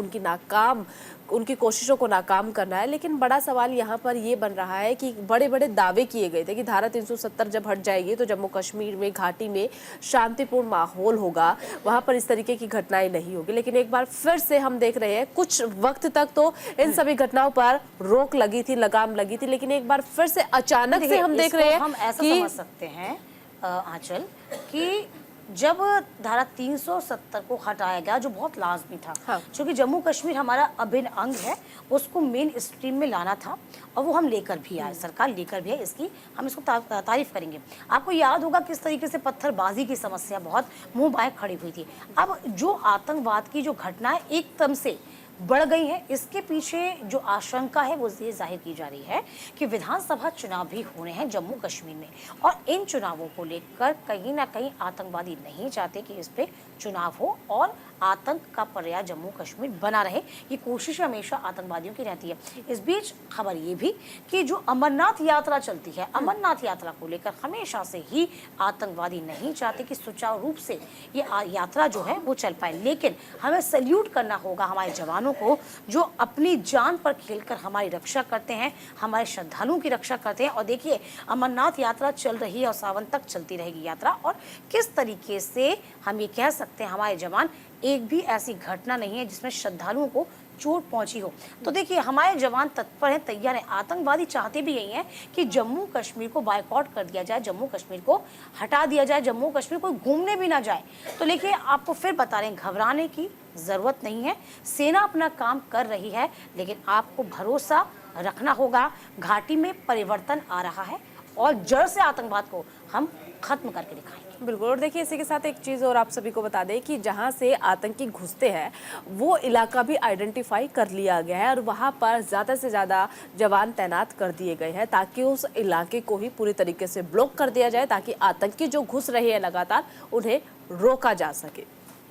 उनकी कोशिशों को नाकाम करना है। लेकिन बड़ा सवाल यहाँ पर ये बन रहा है कि बड़े बड़े दावे किए गए थे कि धारा 370 जब हट जाएगी तो जम्मू कश्मीर में घाटी में शांतिपूर्ण माहौल होगा, वहाँ पर इस तरीके की घटनाएं नहीं होगी। लेकिन एक बार फिर से हम देख रहे हैं, कुछ वक्त तक तो इन सभी घटनाओं पर रोक लगी थी, लगाम लगी थी, लेकिन एक बार फिर से अचानक से हम देख रहे हैं हम ऐसा समझ सकते हैं आंचल कि जब धारा 370 को हटाया गया जो बहुत लाजमी था, हाँ। क्योंकि जम्मू कश्मीर हमारा अभिन्न अंग है, उसको मेन स्ट्रीम में लाना था और वो हम लेकर भी आए, सरकार लेकर भी है, इसकी हम इसको तारीफ करेंगे। आपको याद होगा किस तरीके से पत्थरबाजी की समस्या बहुत मुंह बाएं खड़ी हुई थी। अब जो आतंकवाद की जो घटना है एकदम से बढ़ गई है। इसके पीछे जो आशंका है वो ये जाहिर की जा रही है कि विधानसभा चुनाव भी होने हैं जम्मू कश्मीर में, और इन चुनावों को लेकर कहीं ना कहीं आतंकवादी नहीं चाहते कि इस पे चुनाव हो और आतंक का पर्याय जम्मू कश्मीर बना रहे। ये कोशिश हमेशा आतंकवादियों की रहती है। इस बीच खबर ये भी कि जो अमरनाथ यात्रा चलती है, अमरनाथ यात्रा को लेकर हमेशा से ही आतंकवादी नहीं चाहते कि सुचारू रूप से ये यात्रा जो है वो चल पाए। लेकिन हमें सल्यूट करना होगा हमारे जवानों को जो अपनी जान पर खेलकर हमारी रक्षा करते हैं, हमारे श्रद्धालुओं की रक्षा करते हैं। और देखिए, अमरनाथ यात्रा चल रही है और सावन तक चलती रहेगी यात्रा, और किस तरीके से हम ये कह सकते हैं हमारे जवान, एक भी ऐसी घटना नहीं है जिसमें श्रद्धालुओं को चोट पहुंची हो। तो देखिए, हमारे जवान तत्पर हैं, तैयार हैं। आतंकवादी चाहते भी यही हैं कि जम्मू कश्मीर को बायकॉट कर दिया जाए, जम्मू कश्मीर को हटा दिया जाए, जम्मू कश्मीर कोई घूमने भी ना जाए। तो देखिए, आपको फिर बता रहे हैं, घबराने की ज़रूरत नहीं है। सेना अपना काम कर रही है, लेकिन आपको भरोसा रखना होगा। घाटी में परिवर्तन आ रहा है और जड़ से आतंकवाद को हम खत्म करके दिखाएंगे। बिल्कुल। और देखिए, इसी के साथ एक चीज़ और आप सभी को बता दें कि जहां से आतंकी घुसते हैं वो इलाका भी आइडेंटिफाई कर लिया गया है और वहां पर ज़्यादा से ज़्यादा जवान तैनात कर दिए गए हैं ताकि उस इलाके को ही पूरी तरीके से ब्लॉक कर दिया जाए, ताकि आतंकी जो घुस रहे हैं लगातार उन्हें रोका जा सके।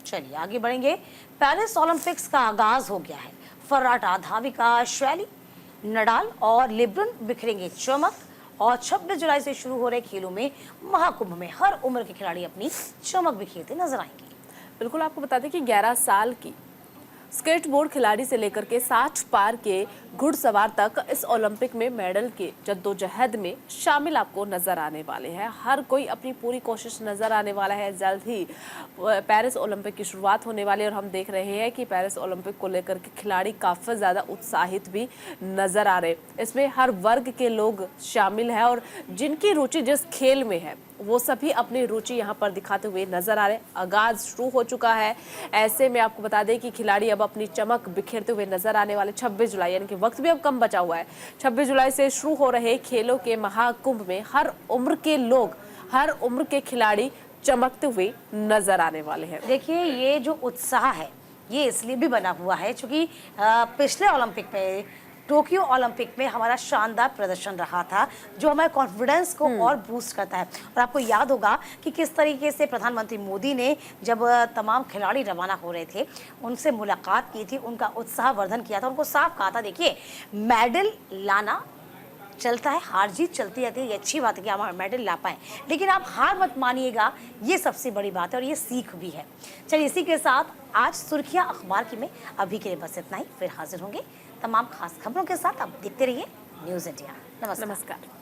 चलिए आगे बढ़ेंगे। पेरिस ओलंपिक्स का आगाज हो गया है। फर्राटा, धाविका, शैली, नडाल और लेब्रन बिखरेंगे चमक, और 26 जुलाई से शुरू हो रहे खेलों में महाकुंभ में हर उम्र के खिलाड़ी अपनी चमक बिखेरते नजर आएंगे। बिल्कुल, आपको बता दें कि 11 साल की स्केटबोर्ड खिलाड़ी से लेकर के 60 पार के घुड़सवार तक इस ओलंपिक में मेडल के जद्दोजहद में शामिल आपको नजर आने वाले हैं। हर कोई अपनी पूरी कोशिश नजर आने वाला है। जल्द ही पेरिस ओलंपिक की शुरुआत होने वाली है और हम देख रहे हैं कि पेरिस ओलंपिक को लेकर के खिलाड़ी काफ़ी ज़्यादा उत्साहित भी नजर आ रहे। इसमें हर वर्ग के लोग शामिल हैं और जिनकी रुचि जिस खेल में है वो सभी अपनी रुचि यहाँ पर दिखाते हुए नजर आ रहे हैं। आगाज शुरू हो चुका है। ऐसे में आपको बता दें कि खिलाड़ी अब अपनी चमक बिखेरते हुए नजर आने वाले 26 जुलाई, यानी कि वक्त भी अब कम बचा हुआ है। 26 जुलाई से शुरू हो रहे खेलों के महाकुंभ में हर उम्र के लोग, हर उम्र के खिलाड़ी चमकते हुए नजर आने वाले हैं। देखिए, ये जो उत्साह है ये इसलिए भी बना हुआ है क्योंकि पिछले ओलंपिक में, टोक्यो ओलंपिक में हमारा शानदार प्रदर्शन रहा था जो हमारे कॉन्फिडेंस को और बूस्ट करता है। और आपको याद होगा कि किस तरीके से प्रधानमंत्री मोदी ने जब तमाम खिलाड़ी रवाना हो रहे थे उनसे मुलाकात की थी, उनका उत्साहवर्धन किया था, उनको साफ कहा था देखिए, मेडल लाना चलता है, हार जीत चलती रहती है, ये अच्छी बात है कि हम मेडल ला पाएँ, लेकिन आप हार मत मानिएगा, ये सबसे बड़ी बात है और ये सीख भी है। चलिए, इसी के साथ आज सुर्खियां अखबार की में अभी के लिए बस इतना ही। फिर हाजिर होंगे तमाम खास खबरों के साथ। आप देखते रहिए न्यूज़ इंडिया। नमस्कार।